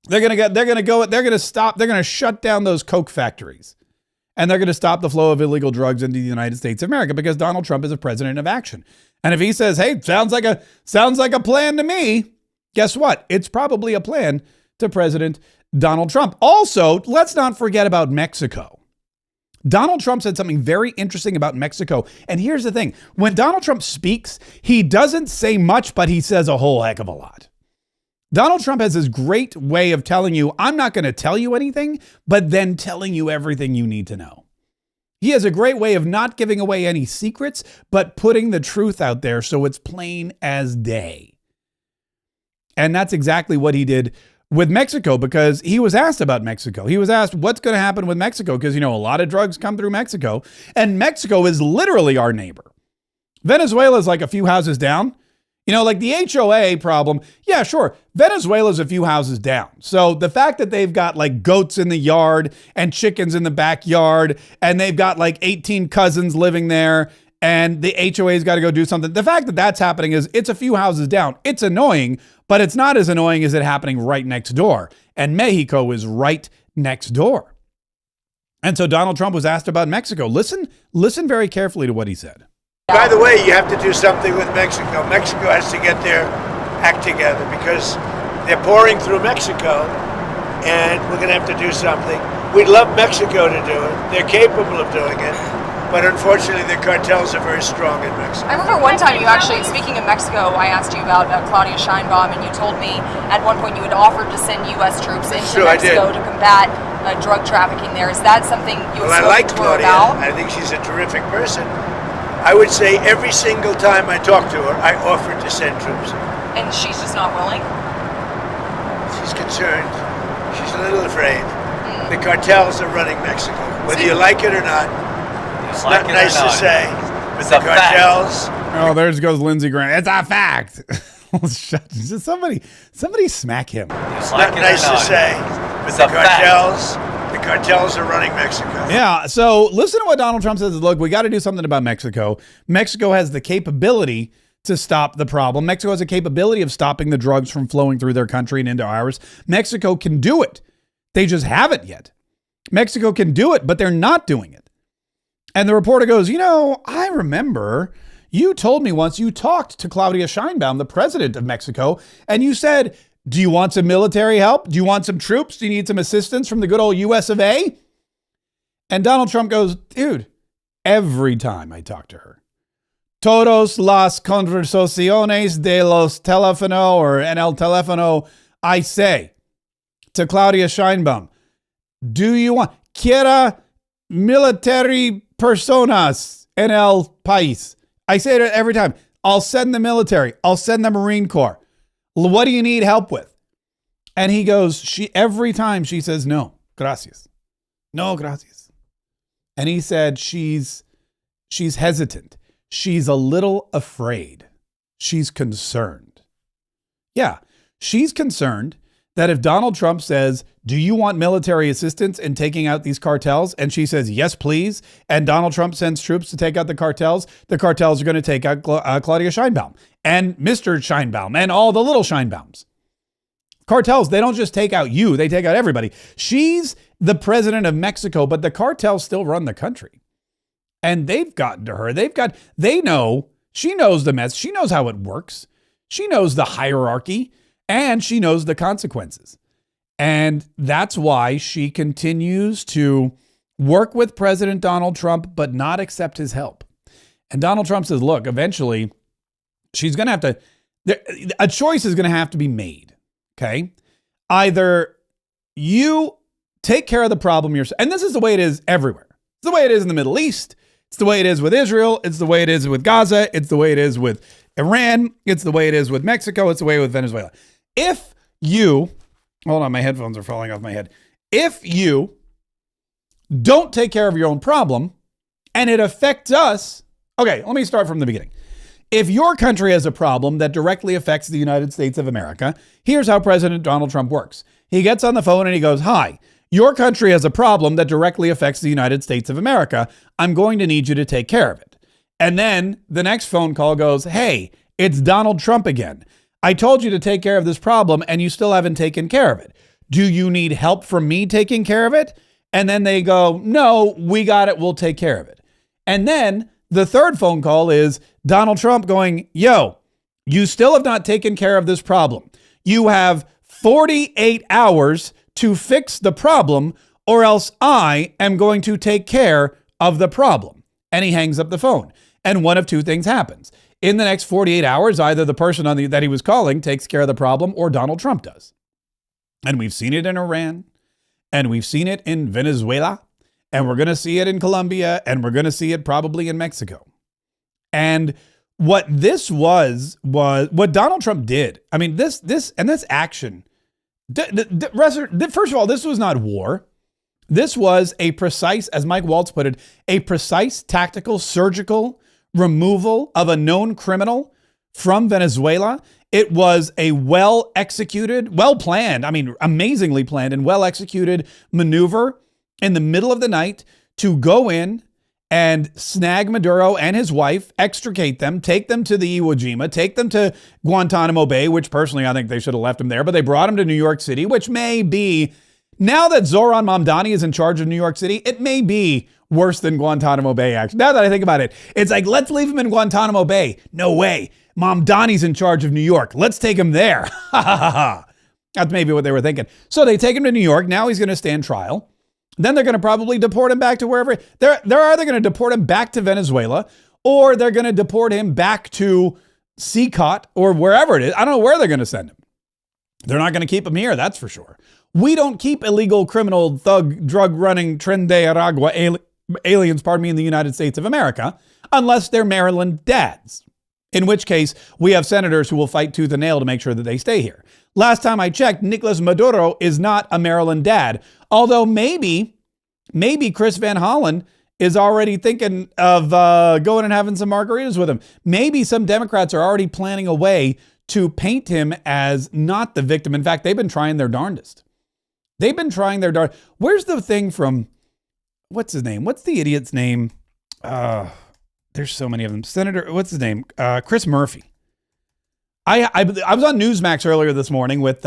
They're going to shut down those Coke factories. And they're going to stop the flow of illegal drugs into the United States of America because Donald Trump is a president of action. And if he says, hey, sounds like a plan to me, guess what? It's probably a plan to President Donald Trump. Also, let's not forget about Mexico. Donald Trump said something very interesting about Mexico. And here's the thing. When Donald Trump speaks, he doesn't say much, but he says a whole heck of a lot. Donald Trump has this great way of telling you, I'm not going to tell you anything, but then telling you everything you need to know. He has a great way of not giving away any secrets, but putting the truth out there so it's plain as day. And that's exactly what he did with Mexico, because he was asked about Mexico. He was asked what's going to happen with Mexico, because, a lot of drugs come through Mexico, and Mexico is literally our neighbor. Venezuela is like a few houses down. Like the HOA problem. Yeah, sure. Venezuela's a few houses down. So the fact that they've got like goats in the yard and chickens in the backyard, and they've got like 18 cousins living there, and the HOA's got to go do something. The fact that that's happening is it's a few houses down. It's annoying, but it's not as annoying as it happening right next door. And Mexico is right next door. And so Donald Trump was asked about Mexico. Listen very carefully to what he said. By the way, you have to do something with Mexico. Mexico has to get their act together because they're pouring through Mexico, and we're going to have to do something. We'd love Mexico to do it. They're capable of doing it, but unfortunately the cartels are very strong in Mexico. I remember one time you actually, speaking of Mexico, I asked you about Claudia Sheinbaum, and you told me at one point you had offered to send U.S. troops into Mexico to combat drug trafficking there. Is that something you would I like to her Claudia. about? I think she's a terrific person. I would say every single time I talk to her, I offered to send troops in. And she's just not willing? She's concerned. She's a little afraid. The cartels are running Mexico. Whether you like it or not, it's not nice to say. But the cartels... Oh, there goes Lindsey Graham. It's a fact. Somebody smack him. It's not nice to say. But the cartels are running Mexico. Yeah, so listen to what Donald Trump says. Look, we got to do something about Mexico. Mexico has the capability to stop the problem. Mexico has a capability of stopping the drugs from flowing through their country and into ours. Mexico can do it. They just haven't yet. Mexico can do it, but they're not doing it. And the reporter goes, I remember you told me once you talked to Claudia Sheinbaum, the president of Mexico, and you said, do you want some military help? Do you want some troops? Do you need some assistance from the good old US of A? And Donald Trump goes, dude, every time I talk to her, todos las conversaciones de los teléfono or en el teléfono, I say to Claudia Sheinbaum, do you want, quiera military personas en el país? I say it every time. I'll send the military. I'll send the Marine Corps. What do you need help with? And he goes, every time she says, no, gracias. No, gracias. And he said, she's hesitant. She's a little afraid. She's concerned. Yeah, she's concerned that if Donald Trump says, do you want military assistance in taking out these cartels? And she says, yes, please. And Donald Trump sends troops to take out the cartels are going to take out Claudia Sheinbaum and Mr. Sheinbaum and all the little Sheinbaums. Cartels, they don't just take out you, they take out everybody. She's the president of Mexico, but the cartels still run the country. And they've gotten to her. They know, she knows the mess. She knows how it works. She knows the hierarchy and she knows the consequences. And that's why she continues to work with President Donald Trump, but not accept his help. And Donald Trump says, look, eventually she's going to have to, a choice is going to have to be made. Okay. Either you take care of the problem yourself. And this is the way it is everywhere. It's the way it is in the Middle East. It's the way it is with Israel. It's the way it is with Gaza. It's the way it is with Iran. It's the way it is with Mexico. It's the way with Venezuela. If you, hold on, my headphones are falling off my head. If you don't take care of your own problem and it affects us. Okay, let me start from the beginning. If your country has a problem that directly affects the United States of America, here's how President Donald Trump works. He gets on the phone and he goes, hi, your country has a problem that directly affects the United States of America. I'm going to need you to take care of it. And then the next phone call goes, hey, it's Donald Trump again. I told you to take care of this problem and you still haven't taken care of it. Do you need help from me taking care of it? And then they go, no, we got it. We'll take care of it. And then the third phone call is Donald Trump going, yo, you still have not taken care of this problem. You have 48 hours to fix the problem or else I am going to take care of the problem. And he hangs up the phone. And one of two things happens. In the next 48 hours, either the person that he was calling takes care of the problem or Donald Trump does. And we've seen it in Iran and we've seen it in Venezuela. And we're going to see it in Colombia, and we're going to see it probably in Mexico. And what this was what Donald Trump did. I mean, this action. First of all, this was not war. This was a precise, as Mike Walz put it, a precise, tactical, surgical removal of a known criminal from Venezuela. It was a well-executed, well-planned, I mean, amazingly planned and well-executed maneuver in the middle of the night to go in and snag Maduro and his wife, extricate them, take them to the Iwo Jima, take them to Guantanamo Bay, which personally I think they should have left him there, but they brought him to New York City, which may be, now that Zoran Mamdani is in charge of New York City, it may be worse than Guantanamo Bay, actually. Now that I think about it, it's like, let's leave him in Guantanamo Bay. No way. Mamdani's in charge of New York. Let's take him there. That's maybe what they were thinking. So they take him to New York. Now he's going to stand trial. Then they're going to probably deport him back to wherever. They're either going to deport him back to Venezuela or they're going to deport him back to CCOT or wherever it is. I don't know where they're going to send him. They're not going to keep him here, that's for sure. We don't keep illegal, criminal, thug, drug-running, Tren de Aragua aliens, in the United States of America unless they're Maryland dads. In which case, we have senators who will fight tooth and nail to make sure that they stay here. Last time I checked, Nicolas Maduro is not a Maryland dad. Although maybe Chris Van Hollen is already thinking of going and having some margaritas with him. Maybe some Democrats are already planning a way to paint him as not the victim. In fact, they've been trying their darndest. Where's the thing from, what's his name? What's the idiot's name? There's so many of them. Senator, what's his name? Chris Murphy. I was on Newsmax earlier this morning with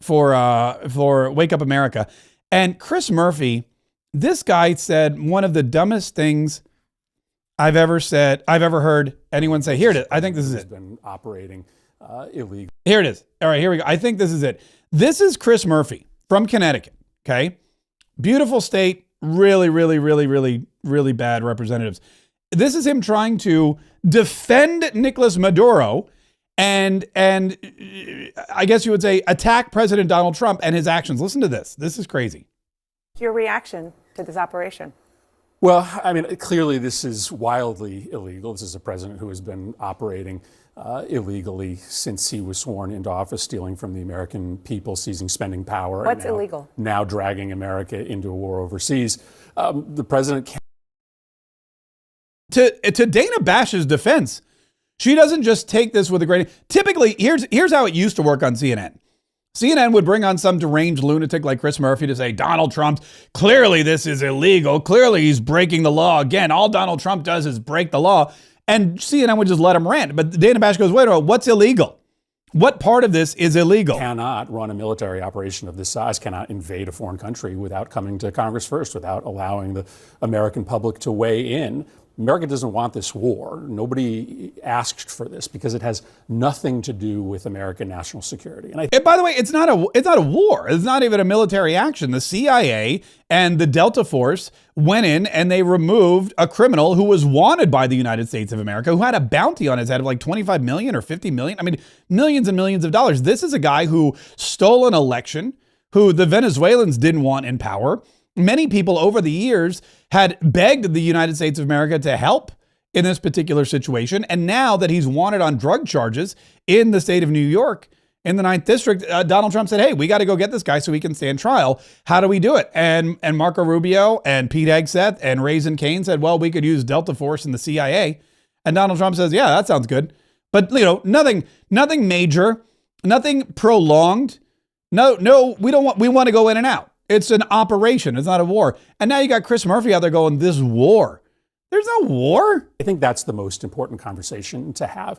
for Wake Up America, and Chris Murphy, this guy said one of the dumbest things I've ever heard anyone say. Here it is. I think this is it. Been operating illegal. Here it is. All right, here we go. I think this is it. This is Chris Murphy from Connecticut. Okay, beautiful state. Really, really, really, really, really bad representatives. This is him trying to defend Nicolas Maduro and I guess you would say attack President Donald Trump and his actions. Listen to this. This is crazy. Your reaction to this operation? Well, I mean, clearly this is wildly illegal. This is a president who has been operating illegally since he was sworn into office, stealing from the American people, seizing spending power. What's illegal? Now dragging America into a war overseas. The president can't. To Dana Bash's defense, she doesn't just take this with a grain. Typically, here's how it used to work on CNN. CNN would bring on some deranged lunatic like Chris Murphy to say, Donald Trump, clearly this is illegal. Clearly he's breaking the law. Again, all Donald Trump does is break the law. And CNN would just let him rant. But Dana Bash goes, wait a minute, what's illegal? What part of this is illegal? Cannot run a military operation of this size, cannot invade a foreign country without coming to Congress first, without allowing the American public to weigh in. America doesn't want this war. Nobody asked for this because it has nothing to do with American national security. And by the way, it's not a war. It's not even a military action. The CIA and the Delta Force went in and they removed a criminal who was wanted by the United States of America, who had a bounty on his head of like 25 million or 50 million. I mean, millions and millions of dollars. This is a guy who stole an election, who the Venezuelans didn't want in power. Many people over the years had begged the United States of America to help in this particular situation. And now that he's wanted on drug charges in the state of New York, in the 9th District, Donald Trump said, hey, we got to go get this guy so he can stand trial. How do we do it? And Marco Rubio and Pete Hegseth and Raisin Kane said, well, we could use Delta Force and the CIA. And Donald Trump says, yeah, that sounds good. But, nothing major, nothing prolonged. No, we want to go in and out. It's an operation. It's not a war. And now you got Chris Murphy out there going, this war. There's no war. I think that's the most important conversation to have.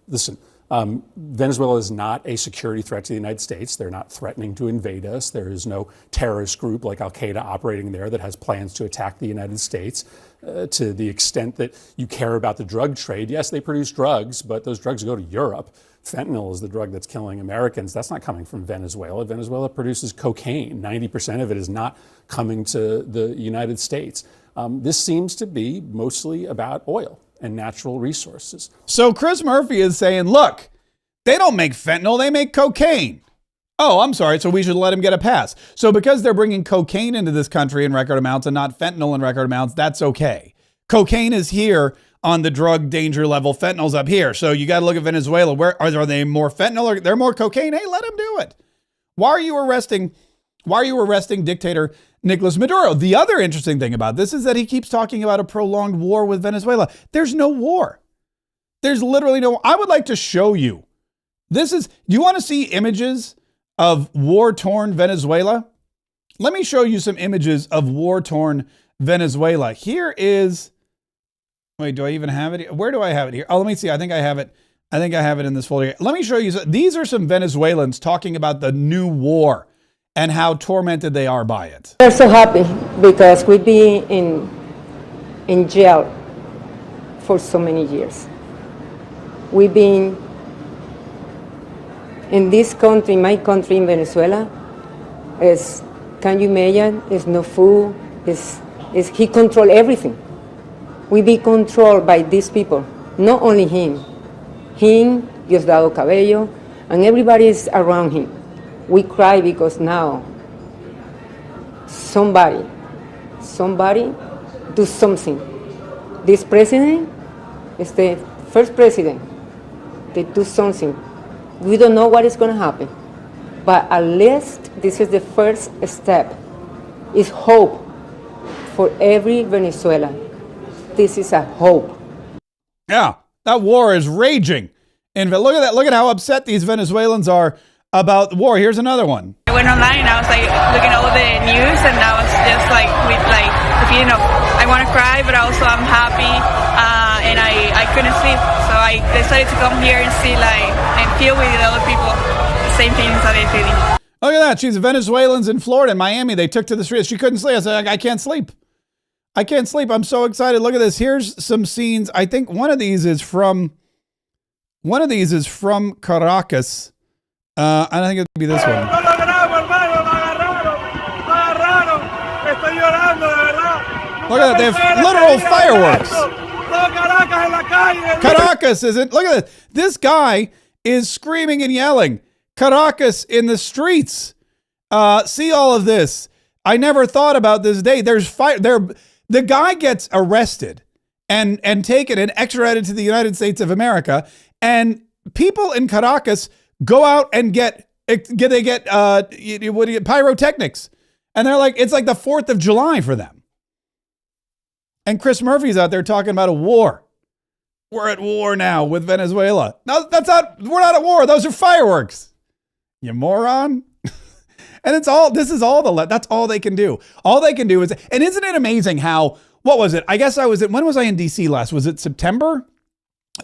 Listen, Venezuela is not a security threat to the United States. They're not threatening to invade us. There is no terrorist group like Al-Qaeda operating there that has plans to attack the United States. To the extent that you care about the drug trade, yes, they produce drugs, but those drugs go to Europe. Fentanyl is the drug that's killing Americans. That's not coming from Venezuela. Venezuela produces cocaine. 90% of it is not coming to the United States. This seems to be mostly about oil and natural resources. So Chris Murphy is saying, look, they don't make fentanyl, they make cocaine. Oh, I'm sorry, so we should let him get a pass. So because they're bringing cocaine into this country in record amounts and not fentanyl in record amounts, that's okay. Cocaine is here on the drug danger level. Fentanyl's up here. So you got to look at Venezuela. Where are they more fentanyl or they're more cocaine? Hey, let them do it. Why are you arresting dictator Nicolas Maduro? The other interesting thing about this is that he keeps talking about a prolonged war with Venezuela. There's no war. There's literally no. I would like to show you. Do you want to see images of war-torn Venezuela? Let me show you some images of war-torn Venezuela. Here is. Wait, do I even have it? Where do I have it here? Oh, let me see. I think I have it. In this folder. Let me show you. These are some Venezuelans talking about the new war and how tormented they are by it. We're so happy because we've been in jail for so many years. We've been in this country, my country in Venezuela, can you imagine, there's no food, he controls everything. We be controlled by these people, not only him, Diosdado Cabello, and everybody is around him. We cry because now somebody do something. This president is the first president. They do something. We don't know what is going to happen, but at least this is the first step. It's hope for every Venezuelan. This is a hope. Yeah, that war is raging. And look at that. Look at how upset these Venezuelans are about the war. Here's another one. I went online and I was like looking at all the news and I was just like with like the feeling of I want to cry, but also I'm happy and I couldn't sleep. So I decided to come here and see and feel with the other people the same feelings that they're feeling. Look at that. She's Venezuelans in Florida, in Miami. They took to the streets. She couldn't sleep. I said, I can't sleep. I can't sleep. I'm so excited. Look at this. Here's some scenes. I think one of these is from Caracas. I think it'll be this one. Look at that. They have literal fireworks. Caracas isn't. Look at this. This guy is screaming and yelling. Caracas in the streets. See all of this. I never thought about this day. There's fire. The guy gets arrested and taken and extradited to the United States of America. And people in Caracas go out and get pyrotechnics. And they're like, it's like the 4th of July for them. And Chris Murphy's out there talking about a war. We're at war now with Venezuela. No, we're not at war. Those are fireworks. You moron. And that's all they can do. All they can do is, and isn't it amazing how, what was it? I guess when was I in DC last? Was it September?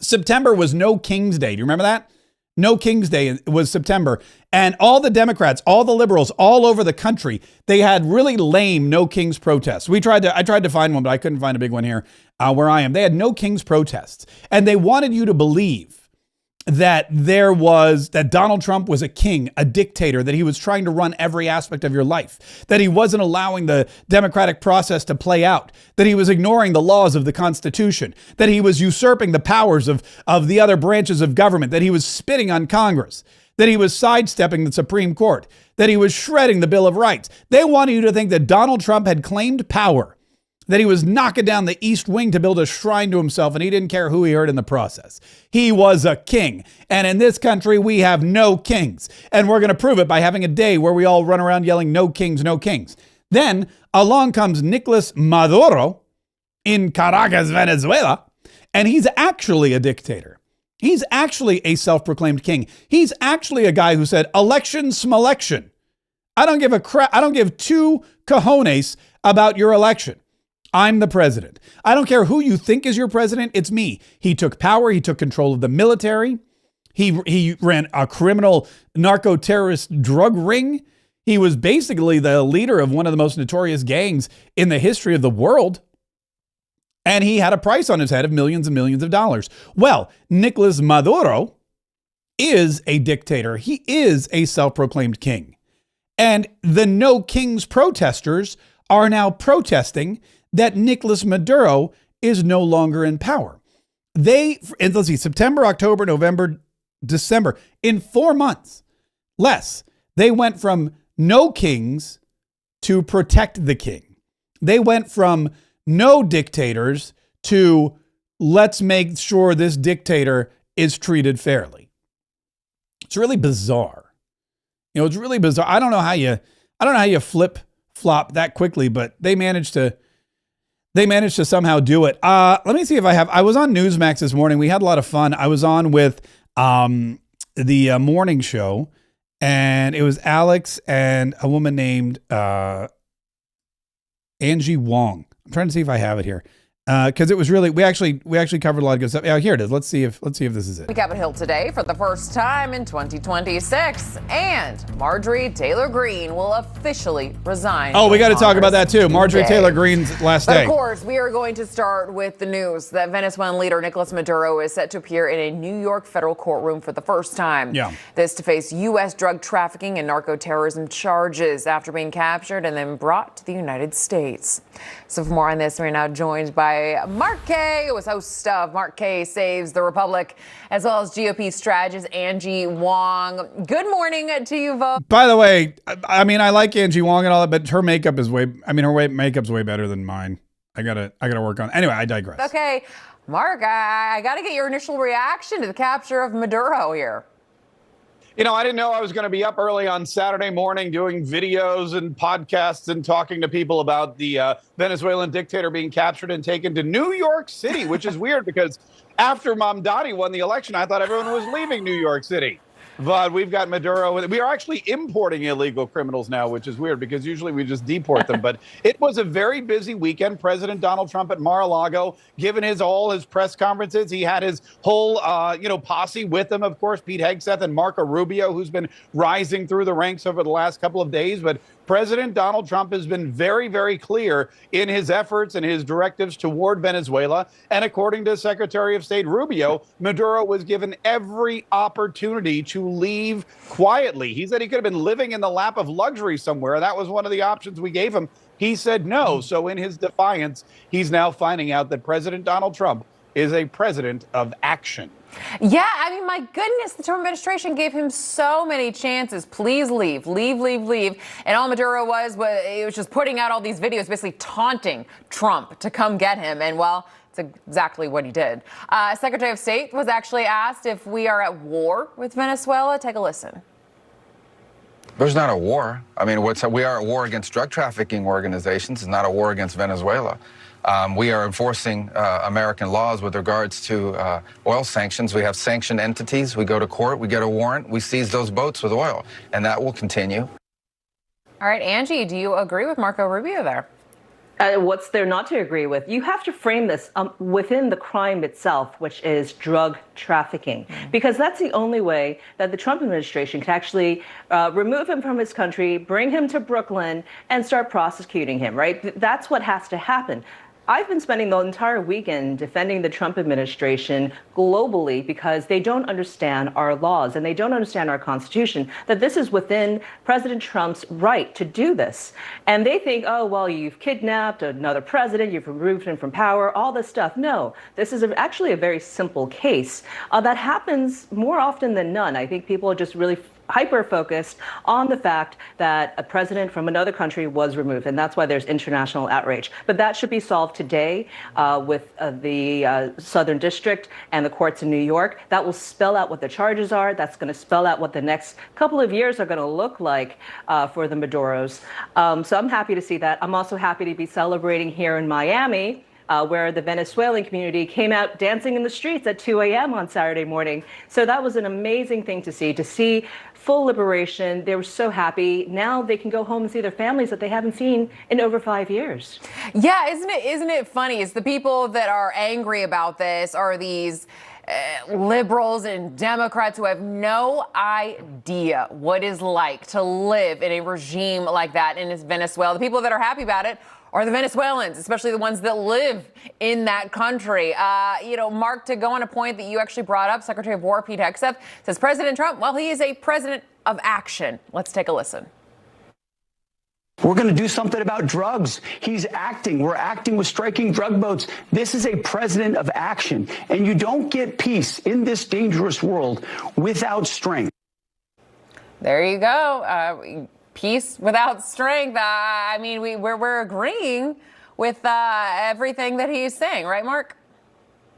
September was no King's Day. Do you remember that? No King's Day was September. And all the Democrats, all the liberals, all over the country, they had really lame No Kings protests. I tried to find one, but I couldn't find a big one here where I am. They had No Kings protests. And they wanted you to believe that that Donald Trump was a king, a dictator, that he was trying to run every aspect of your life, that he wasn't allowing the democratic process to play out, that he was ignoring the laws of the Constitution, that he was usurping the powers of the other branches of government, that he was spitting on Congress, that he was sidestepping the Supreme Court, that he was shredding the Bill of Rights. They wanted you to think that Donald Trump had claimed power, that he was knocking down the East Wing to build a shrine to himself, and he didn't care who he hurt in the process. He was a king. And in this country, we have no kings. And we're going to prove it by having a day where we all run around yelling, no kings, no kings. Then along comes Nicolas Maduro in Caracas, Venezuela, and he's actually a dictator. He's actually a self-proclaimed king. He's actually a guy who said, election smelection. I don't give a crap. I don't give two cojones about your election. I'm the president. I don't care who you think is your president. It's me. He took power. He took control of the military. He ran a criminal narco-terrorist drug ring. He was basically the leader of one of the most notorious gangs in the history of the world. And he had a price on his head of millions and millions of dollars. Well, Nicolas Maduro is a dictator. He is a self-proclaimed king. And the No Kings protesters are now protesting that Nicolas Maduro is no longer in power. Let's see, September, October, November, December, in 4 months, less, they went from no kings to protect the king. They went from no dictators to let's make sure this dictator is treated fairly. It's really bizarre. It's really bizarre. I don't know how you flip flop that quickly, but they managed to somehow do it. Let me see if I was on Newsmax this morning. We had a lot of fun. I was on with the morning show, and it was Alex and a woman named Angie Wong. I'm trying to see if I have it here. Because it was really, we actually covered a lot of good stuff. Yeah, here it is. Let's see if this is it. Capitol Hill today for the first time in 2026, and Marjorie Taylor Greene will officially resign. Oh, we got to talk about that too. Marjorie Taylor Greene's last day. Of course, we are going to start with the news that Venezuelan leader Nicolas Maduro is set to appear in a New York federal courtroom for the first time. Yeah. This to face U.S. drug trafficking and narco-terrorism charges after being captured and then brought to the United States. So for more on this, we're now joined by Mark Kaye, who is host of Mark Kaye Saves the Republic, as well as GOP strategist Angie Wong. Good morning to you both. By the way, I mean, I like Angie Wong and all that, but her makeup is makeup's way better than mine. I gotta work on it. Anyway, I digress. Okay, Mark, I gotta get your initial reaction to the capture of Maduro here. I didn't know I was going to be up early on Saturday morning doing videos and podcasts and talking to people about the Venezuelan dictator being captured and taken to New York City, which is weird because after Mamdani won the election, I thought everyone was leaving New York City. But we've got Maduro. We are actually importing illegal criminals now, which is weird because usually we just deport them. But it was a very busy weekend. President Donald Trump at Mar-a-Lago, given all his press conferences, he had his whole, posse with him, of course, Pete Hegseth and Marco Rubio, who's been rising through the ranks over the last couple of days. But President Donald Trump has been very, very clear in his efforts and his directives toward Venezuela. And according to Secretary of State Rubio, Maduro was given every opportunity to leave quietly. He said he could have been living in the lap of luxury somewhere. That was one of the options we gave him. He said no. So in his defiance, he's now finding out that President Donald Trump is a president of action. Yeah, I mean, my goodness, the Trump administration gave him so many chances. Please leave, leave, leave, leave. And all Maduro was just putting out all these videos, basically taunting Trump to come get him. And well, it's exactly what he did. Secretary of State was actually asked if we are at war with Venezuela. Take a listen. There's not a war. I mean, we are at war against drug trafficking organizations. It's not a war against Venezuela. We are enforcing American laws with regards to oil sanctions. We have sanctioned entities. We go to court. We get a warrant. We seize those boats with oil. And that will continue. All right, Angie, do you agree with Marco Rubio there? What's there not to agree with? You have to frame this within the crime itself, which is drug trafficking, because that's the only way that the Trump administration can actually remove him from his country, bring him to Brooklyn, and start prosecuting him, right? That's what has to happen. I've been spending the entire weekend defending the Trump administration globally because they don't understand our laws and they don't understand our Constitution, that this is within President Trump's right to do this. And they think, oh, well, you've kidnapped another president, you've removed him from power, all this stuff. No, this is actually a very simple case that happens more often than none. I think people are just really hyper-focused on the fact that a president from another country was removed, and that's why there's international outrage. But that should be solved today with the Southern District and the courts in New York. That will spell out what the charges are. That's going to spell out what the next couple of years are going to look like for the Maduros. So I'm happy to see that. I'm also happy to be celebrating here in Miami, where the Venezuelan community came out dancing in the streets at 2 a.m. on Saturday morning. So that was an amazing thing to see full liberation. They were so happy. Now they can go home and see their families that they haven't seen in over 5 years. Yeah, isn't it funny? It's the people that are angry about this are these liberals and Democrats who have no idea what it's like to live in a regime like that in Venezuela. The people that are happy about it are the Venezuelans, especially the ones that live in that country. Mark, to go on a point that you actually brought up, Secretary of War Pete Hegseth says President Trump, well, he is a president of action. Let's take a listen. We're going to do something about drugs. He's acting. We're acting with striking drug boats. This is a president of action. And you don't get peace in this dangerous world without strength. There you go. Peace without strength. I mean, we're agreeing with everything that he's saying, right, Mark?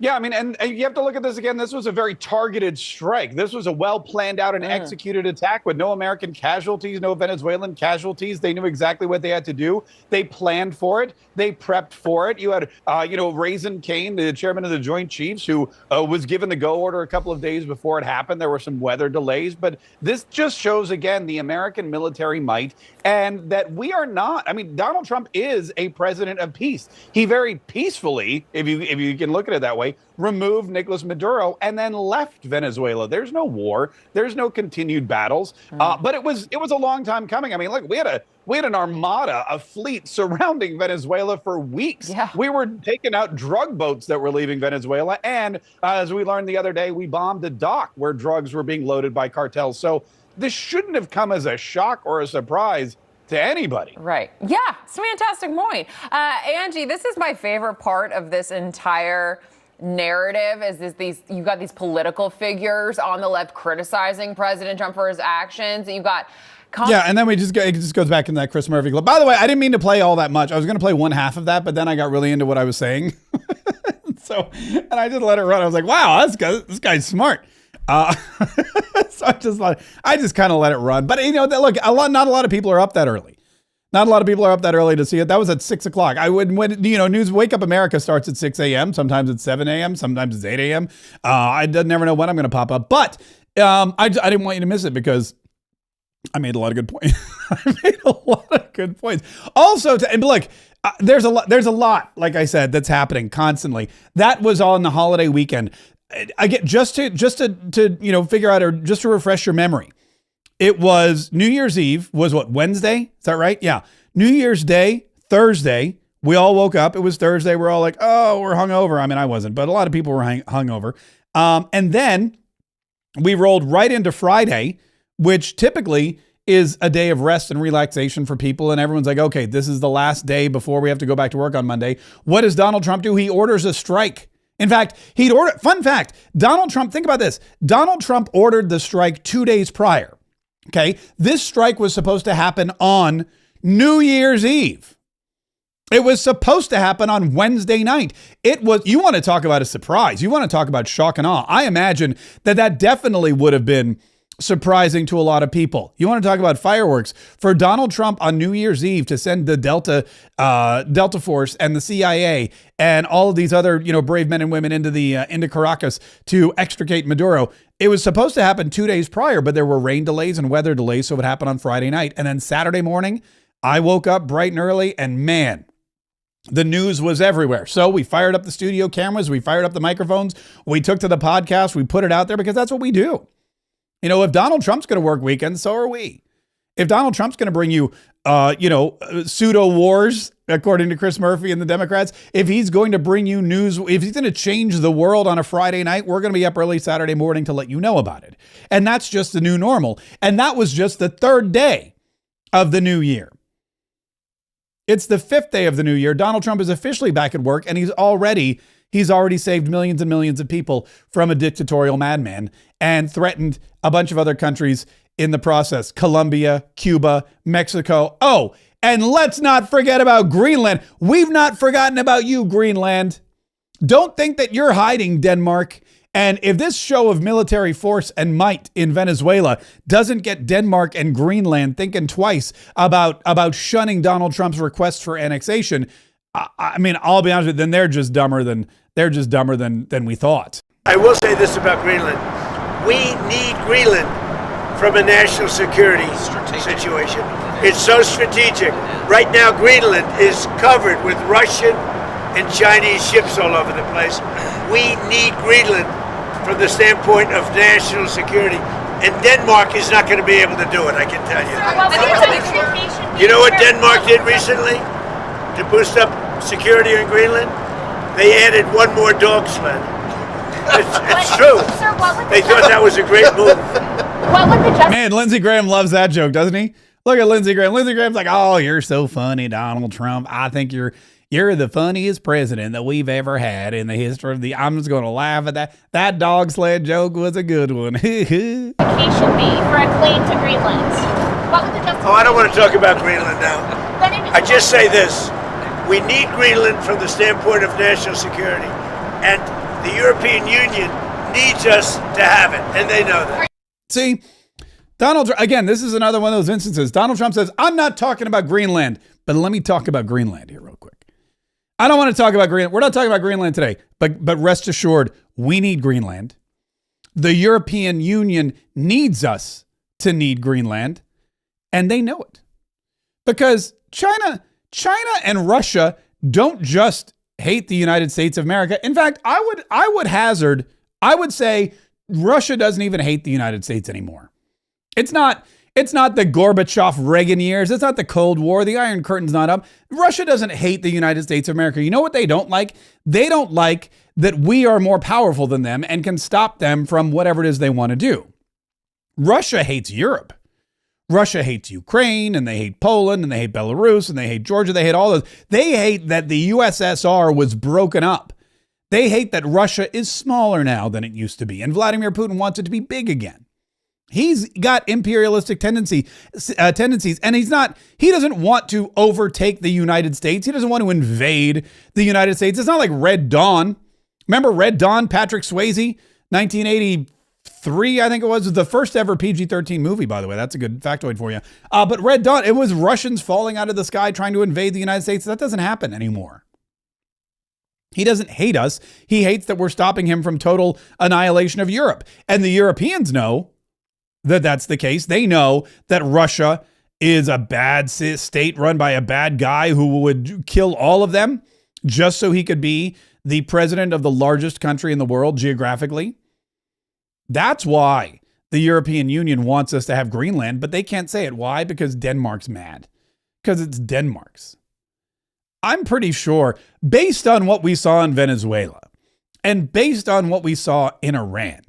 Yeah, I mean, and you have to look at this again. This was a very targeted strike. This was a well planned out and executed attack with no American casualties, no Venezuelan casualties. They knew exactly what they had to do. They planned for it. They prepped for it. You had, Raisin Kane, the chairman of the Joint Chiefs, who was given the go order a couple of days before it happened. There were some weather delays, but this just shows again the American military might, and that we are not. I mean, Donald Trump is a president of peace. He very peacefully, if you can look at it that way, removed Nicolas Maduro and then left Venezuela. There's no war. There's no continued battles. But it was a long time coming. I mean, look, we had an armada, a fleet surrounding Venezuela for weeks. Yeah. We were taking out drug boats that were leaving Venezuela. And as we learned the other day, we bombed a dock where drugs were being loaded by cartels. So this shouldn't have come as a shock or a surprise to anybody. Right. Yeah, it's a fantastic point. Angie, this is my favorite part of this entire narrative is you've got these political figures on the left criticizing President Trump for his actions. You've got and then it just goes back into that Chris Murphy clip. By the way, I didn't mean to play all that much. I was going to play one half of that, but then I got really into what I was saying. And I just let it run. I was like, wow, this guy's smart. So I just kind of let it run. But look, not a lot of people are up that early. Not a lot of people are up that early to see it. That was at 6 o'clock. News Wake Up America starts at 6 a.m. Sometimes it's 7 a.m. Sometimes it's 8 a.m. I never know when I'm going to pop up. But I didn't want you to miss it because I made a lot of good points. Also, and look, there's a lot, like I said, that's happening constantly. That was on the holiday weekend. I get just to figure out, or just to refresh your memory. It was New Year's Eve was what, Wednesday? Is that right? Yeah. New Year's Day, Thursday, we all woke up. It was Thursday. We're all like, oh, we're hungover. I mean, I wasn't, but a lot of people were hungover. And then we rolled right into Friday, which typically is a day of rest and relaxation for people. And everyone's like, okay, this is the last day before we have to go back to work on Monday. What does Donald Trump do? He orders a strike. In fact, fun fact, Donald Trump, think about this. Donald Trump ordered the strike 2 days prior. Okay, this strike was supposed to happen on New Year's Eve. It was supposed to happen on Wednesday night. You want to talk about a surprise. You want to talk about shock and awe. I imagine that definitely would have been surprising to a lot of people. You want to talk about fireworks for Donald Trump on New Year's Eve to send the Delta Force and the CIA and all of these other, brave men and women into Caracas to extricate Maduro. It was supposed to happen 2 days prior, but there were rain delays and weather delays, so it happened on Friday night. And then Saturday morning, I woke up bright and early, and man, The news was everywhere. So we fired up the studio cameras. We fired up the microphones. We took to the podcast. We put it out there because that's what we do. You know, if Donald Trump's going to work weekends, so are we. If Donald Trump's going to bring you, pseudo wars, according to Chris Murphy and the Democrats, if he's going to bring you news, if he's going to change the world on a Friday night, we're going to be up early Saturday morning to let you know about it. And that's just the new normal. And that was just the third day of the new year. It's the fifth day of the new year. Donald Trump is officially back at work, and he's already saved millions and millions of people from a dictatorial madman and threatened a bunch of other countries in the process. Colombia, Cuba, Mexico. Oh, and let's not forget about Greenland. We've not forgotten about you, Greenland. Don't think that you're hiding, Denmark. And if this show of military force and might in Venezuela doesn't get Denmark and Greenland thinking twice about shunning Donald Trump's request for annexation, I mean, I'll be honest with you, then they're just dumber than we thought. I will say this about Greenland. We need Greenland from a national security situation. It's so strategic. Right now, Greenland is covered with Russian and Chinese ships all over the place. We need Greenland from the standpoint of national security. And Denmark is not going to be able to do it, I can tell you. You know what Denmark did recently to boost up security in Greenland? They added one more dog sled. It's true. They thought that was a great move. Man, Lindsey Graham loves that joke, doesn't he? Look at Lindsey Graham. Lindsey Graham's like, oh, you're so funny, Donald Trump. I think you're the funniest president that we've ever had in the history of the. I'm just going to laugh at that. That dog sled joke was a good one. Should be for a claim to Greenland. I don't want to talk about Greenland now. I just say this. We need Greenland from the standpoint of national security. And the European Union needs us to have it. And they know that. See, again, this is another one of those instances. Donald Trump says, I'm not talking about Greenland, but let me talk about Greenland here real quick. I don't want to talk about Greenland. We're not talking about Greenland today, but rest assured, we need Greenland. The European Union needs us to need Greenland, and they know it. Because China and Russia don't just hate the United States of America. In fact, I would say Russia doesn't even hate the United States anymore. It's not the Gorbachev-Reagan years. It's not the Cold War. The Iron Curtain's not up. Russia doesn't hate the United States of America. You know what they don't like? They don't like that we are more powerful than them and can stop them from whatever it is they want to do. Russia hates Europe. Russia hates Ukraine, and they hate Poland, and they hate Belarus, and they hate Georgia. They hate all those. They hate that the USSR was broken up. They hate that Russia is smaller now than it used to be, and Vladimir Putin wants it to be big again. He's got imperialistic tendencies, and he doesn't want to overtake the United States. He doesn't want to invade the United States. It's not like Red Dawn. Remember Red Dawn, Patrick Swayze, 1983, I think it was the first ever PG-13 movie, by the way. That's a good factoid for you. But Red Dawn, it was Russians falling out of the sky trying to invade the United States. That doesn't happen anymore. He doesn't hate us. He hates that we're stopping him from total annihilation of Europe. And the Europeans know that that's the case. They know that Russia is a bad state run by a bad guy who would kill all of them just so he could be the president of the largest country in the world geographically. That's why the European Union wants us to have Greenland, but they can't say it. Why? Because Denmark's mad. Because it's Denmark's. I'm pretty sure, based on what we saw in Venezuela, and based on what we saw in Iran,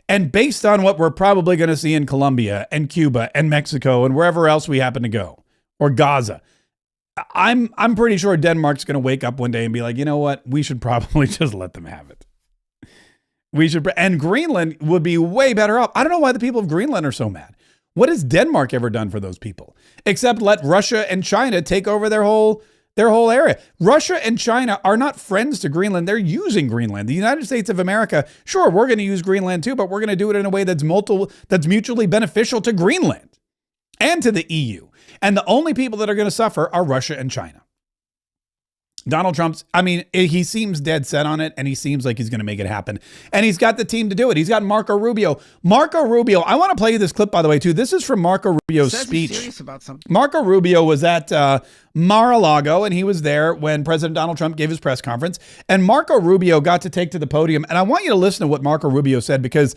and based on what we're probably going to see in Colombia and Cuba and Mexico and wherever else we happen to go, or Gaza, I'm pretty sure Denmark's going to wake up one day and be like, you know what? We should probably just let them have it. And Greenland would be way better off. I don't know why the people of Greenland are so mad. What has Denmark ever done for those people? Except let Russia and China take over their whole area. Russia and China are not friends to Greenland. They're using Greenland. The United States of America, sure, we're going to use Greenland too, but we're going to do it in a way that's mutually beneficial to Greenland and to the EU. And the only people that are going to suffer are Russia and China. Donald Trump's, I mean, he seems dead set on it, and he seems like he's going to make it happen. And he's got the team to do it. He's got Marco Rubio. Marco Rubio, I want to play you this clip, by the way, too. This is from Marco Rubio's speech. Marco Rubio was at Mar-a-Lago, and he was there when President Donald Trump gave his press conference. And Marco Rubio got to take to the podium. And I want you to listen to what Marco Rubio said, because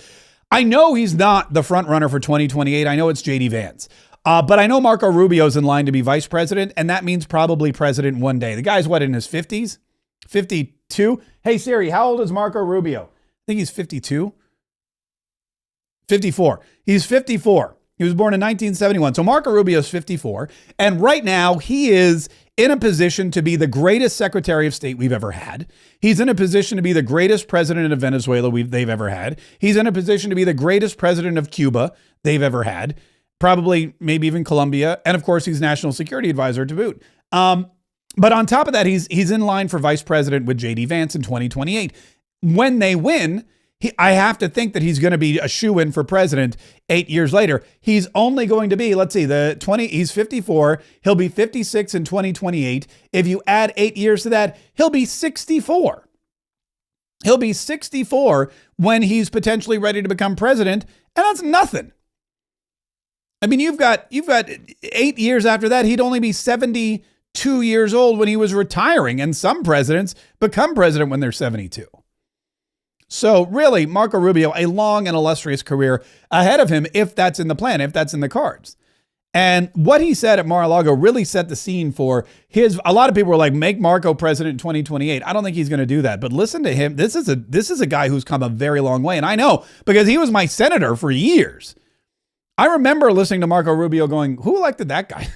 I know he's not the front runner for 2028. I know it's J.D. Vance. But I know Marco Rubio's in line to be vice president, and that means probably president one day. The guy's, what, in his 50s? 52? Hey, Siri, how old is Marco Rubio? I think he's 52. 54. He's 54. He was born in 1971. So Marco Rubio's 54. And right now, he is in a position to be the greatest Secretary of State we've ever had. He's in a position to be the greatest president of Venezuela they've ever had. He's in a position to be the greatest president of Cuba they've ever had. Probably, maybe even Colombia. And of course, he's national security advisor to boot. But on top of that, he's in line for vice president with J.D. Vance in 2028. When they win, I have to think that he's going to be a shoo-in for president 8 years later. He's only going to be, let's see, he's 54. He'll be 56 in 2028. If you add 8 years to that, he'll be 64. He'll be 64 when he's potentially ready to become president. And that's nothing. I mean, you've got 8 years after that, he'd only be 72 years old when he was retiring. And some presidents become president when they're 72. So really, Marco Rubio, a long and illustrious career ahead of him, if that's in the plan, if that's in the cards. And what he said at Mar-a-Lago really set the scene for a lot of people were like, make Marco president in 2028. I don't think he's going to do that. But listen to him. This is a guy who's come a very long way. And I know, because he was my senator for years. I remember listening to Marco Rubio going, who elected that guy?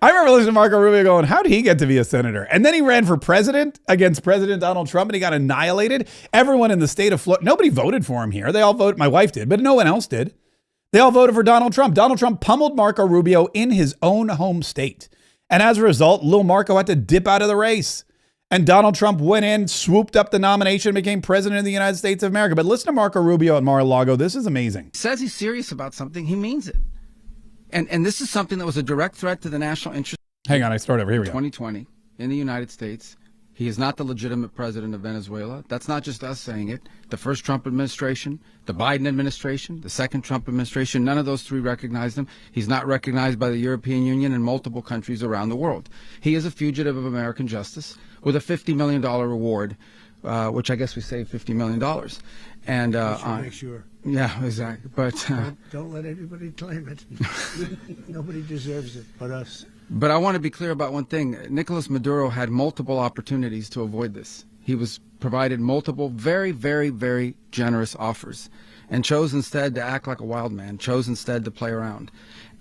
I remember listening to Marco Rubio going, how did he get to be a senator? And then he ran for president against President Donald Trump, and he got annihilated. Everyone in the state of Florida, nobody voted for him here. They all voted. My wife did, but no one else did. They all voted for Donald Trump. Donald Trump pummeled Marco Rubio in his own home state. And as a result, Lil Marco had to dip out of the race. And Donald Trump went in, swooped up the nomination, became president of the United States of America. But listen to Marco Rubio at Mar-a-Lago. This is amazing. Says he's serious about something. He means it. And this is something that was a direct threat to the national interest. Hang on, I start over. Here we go. 2020 in the United States. He is not the legitimate president of Venezuela. That's not just us saying it. The first Trump administration, the Biden administration, the second Trump administration, none of those three recognized him. He's not recognized by the European Union and multiple countries around the world. He is a fugitive of American justice with a $50 million reward, which I guess we saved $50 million. And make sure. Yeah, exactly. But don't let everybody claim it. Nobody deserves it but us. But I want to be clear about one thing. Nicolas Maduro had multiple opportunities to avoid this. He was provided multiple very, very, very generous offers and chose instead to act like a wild man, chose instead to play around.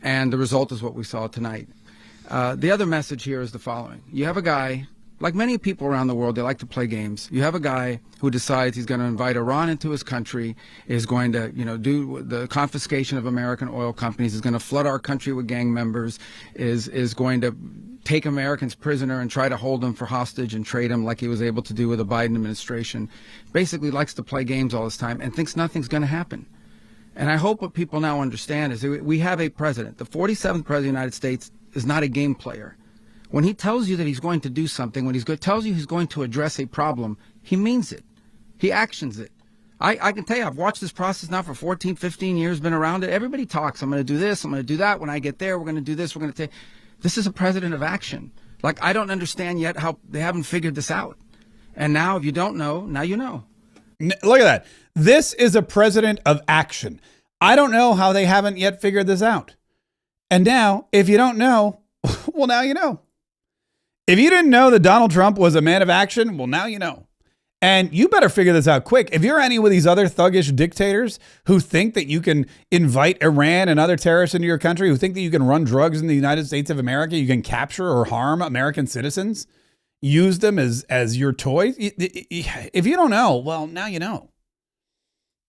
And the result is what we saw tonight. The other message here is the following. You have a guy, like many people around the world, they like to play games. You have a guy who decides he's going to invite Iran into his country, is going to, do the confiscation of American oil companies, is going to flood our country with gang members, is going to take Americans prisoner and try to hold them for hostage and trade them like he was able to do with the Biden administration. Basically likes to play games all this time and thinks nothing's going to happen. And I hope what people now understand is that we have a president. The 47th president of the United States is not a game player. When he tells you that he's going to do something, when tells you he's going to address a problem, he means it. He actions it. I can tell you, I've watched this process now for 14, 15 years, been around it. Everybody talks. I'm going to do this. I'm going to do that. When I get there, we're going to do this. We're going to take. This is a president of action. Like, I don't understand yet how they haven't figured this out. And now, if you don't know, now you know. Look at that. This is a president of action. I don't know how they haven't yet figured this out. And now, if you don't know, well, now you know. If you didn't know that Donald Trump was a man of action, well, now you know. And you better figure this out quick. If you're any of these other thuggish dictators who think that you can invite Iran and other terrorists into your country, who think that you can run drugs in the United States of America, you can capture or harm American citizens, use them as your toys. If you don't know, well, now you know.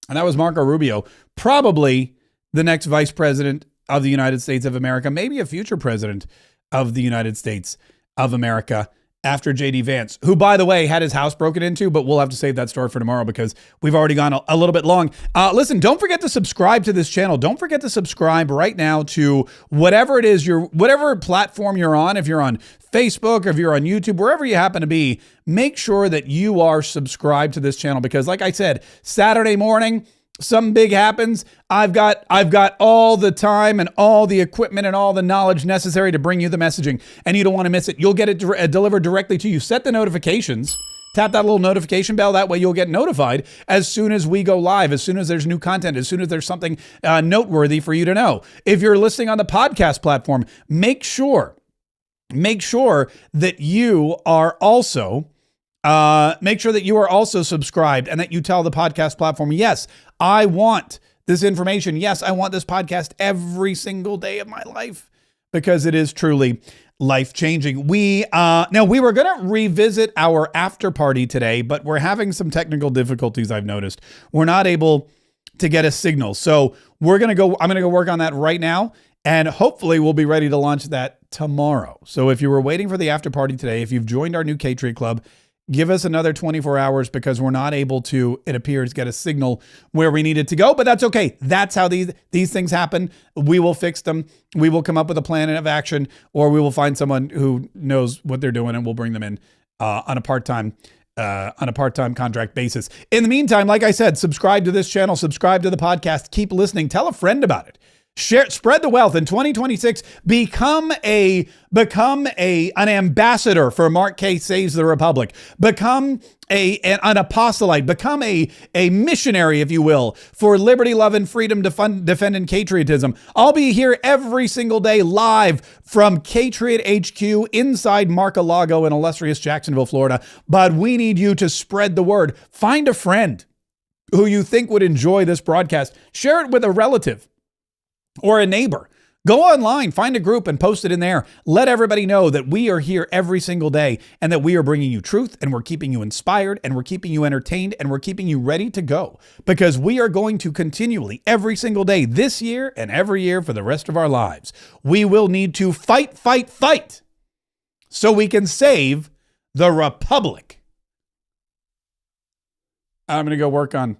And that was Marco Rubio, probably the next vice president of the United States of America, maybe a future president of the United States of America. after J.D. Vance, who, by the way, had his house broken into, but we'll have to save that story for tomorrow because we've already gone a little bit long. Listen, don't forget to subscribe to this channel. Don't forget to subscribe right now to whatever it is, whatever platform you're on. If you're on Facebook, if you're on YouTube, wherever you happen to be, make sure that you are subscribed to this channel because, like I said, Saturday morning, something big happens. I've got all the time and all the equipment and all the knowledge necessary to bring you the messaging, and you don't want to miss it. You'll get it delivered directly to you. Set the notifications. Tap that little notification bell. That way you'll get notified as soon as we go live, as soon as there's new content, as soon as there's something noteworthy for you to know. If you're listening on the podcast platform, make sure that you are also subscribed and that you tell the podcast platform, yes, I want this information. Yes, I want this podcast every single day of my life because it is truly life-changing. Now we were going to revisit our after party today, but we're having some technical difficulties. I've noticed we're not able to get a signal. So I'm going to go work on that right now. And hopefully we'll be ready to launch that tomorrow. So if you were waiting for the after party today, if you've joined our new K-Trade Club, give us another 24 hours because we're not able to, it appears, get a signal where we need it to go. But that's okay. That's how these things happen. We will fix them. We will come up with a plan of action, or we will find someone who knows what they're doing and we'll bring them in on a part-time contract basis. In the meantime, like I said, subscribe to this channel, subscribe to the podcast, keep listening, tell a friend about it. Share, spread the wealth in 2026. Become an ambassador for Mark K Saves the Republic. Become an apostolate. Become a missionary, if you will, for liberty, love, and freedom, defending patriotism. I'll be here every single day live from Patriot HQ inside Mar-a-Lago in illustrious Jacksonville, Florida. But we need you to spread the word. Find a friend who you think would enjoy this broadcast. Share it with a relative or a neighbor. Go online, find a group and post it in there. Let everybody know that we are here every single day and that we are bringing you truth and we're keeping you inspired and we're keeping you entertained and we're keeping you ready to go because we are going to continually every single day this year and every year for the rest of our lives. We will need to fight so we can save the Republic. I'm going to go work on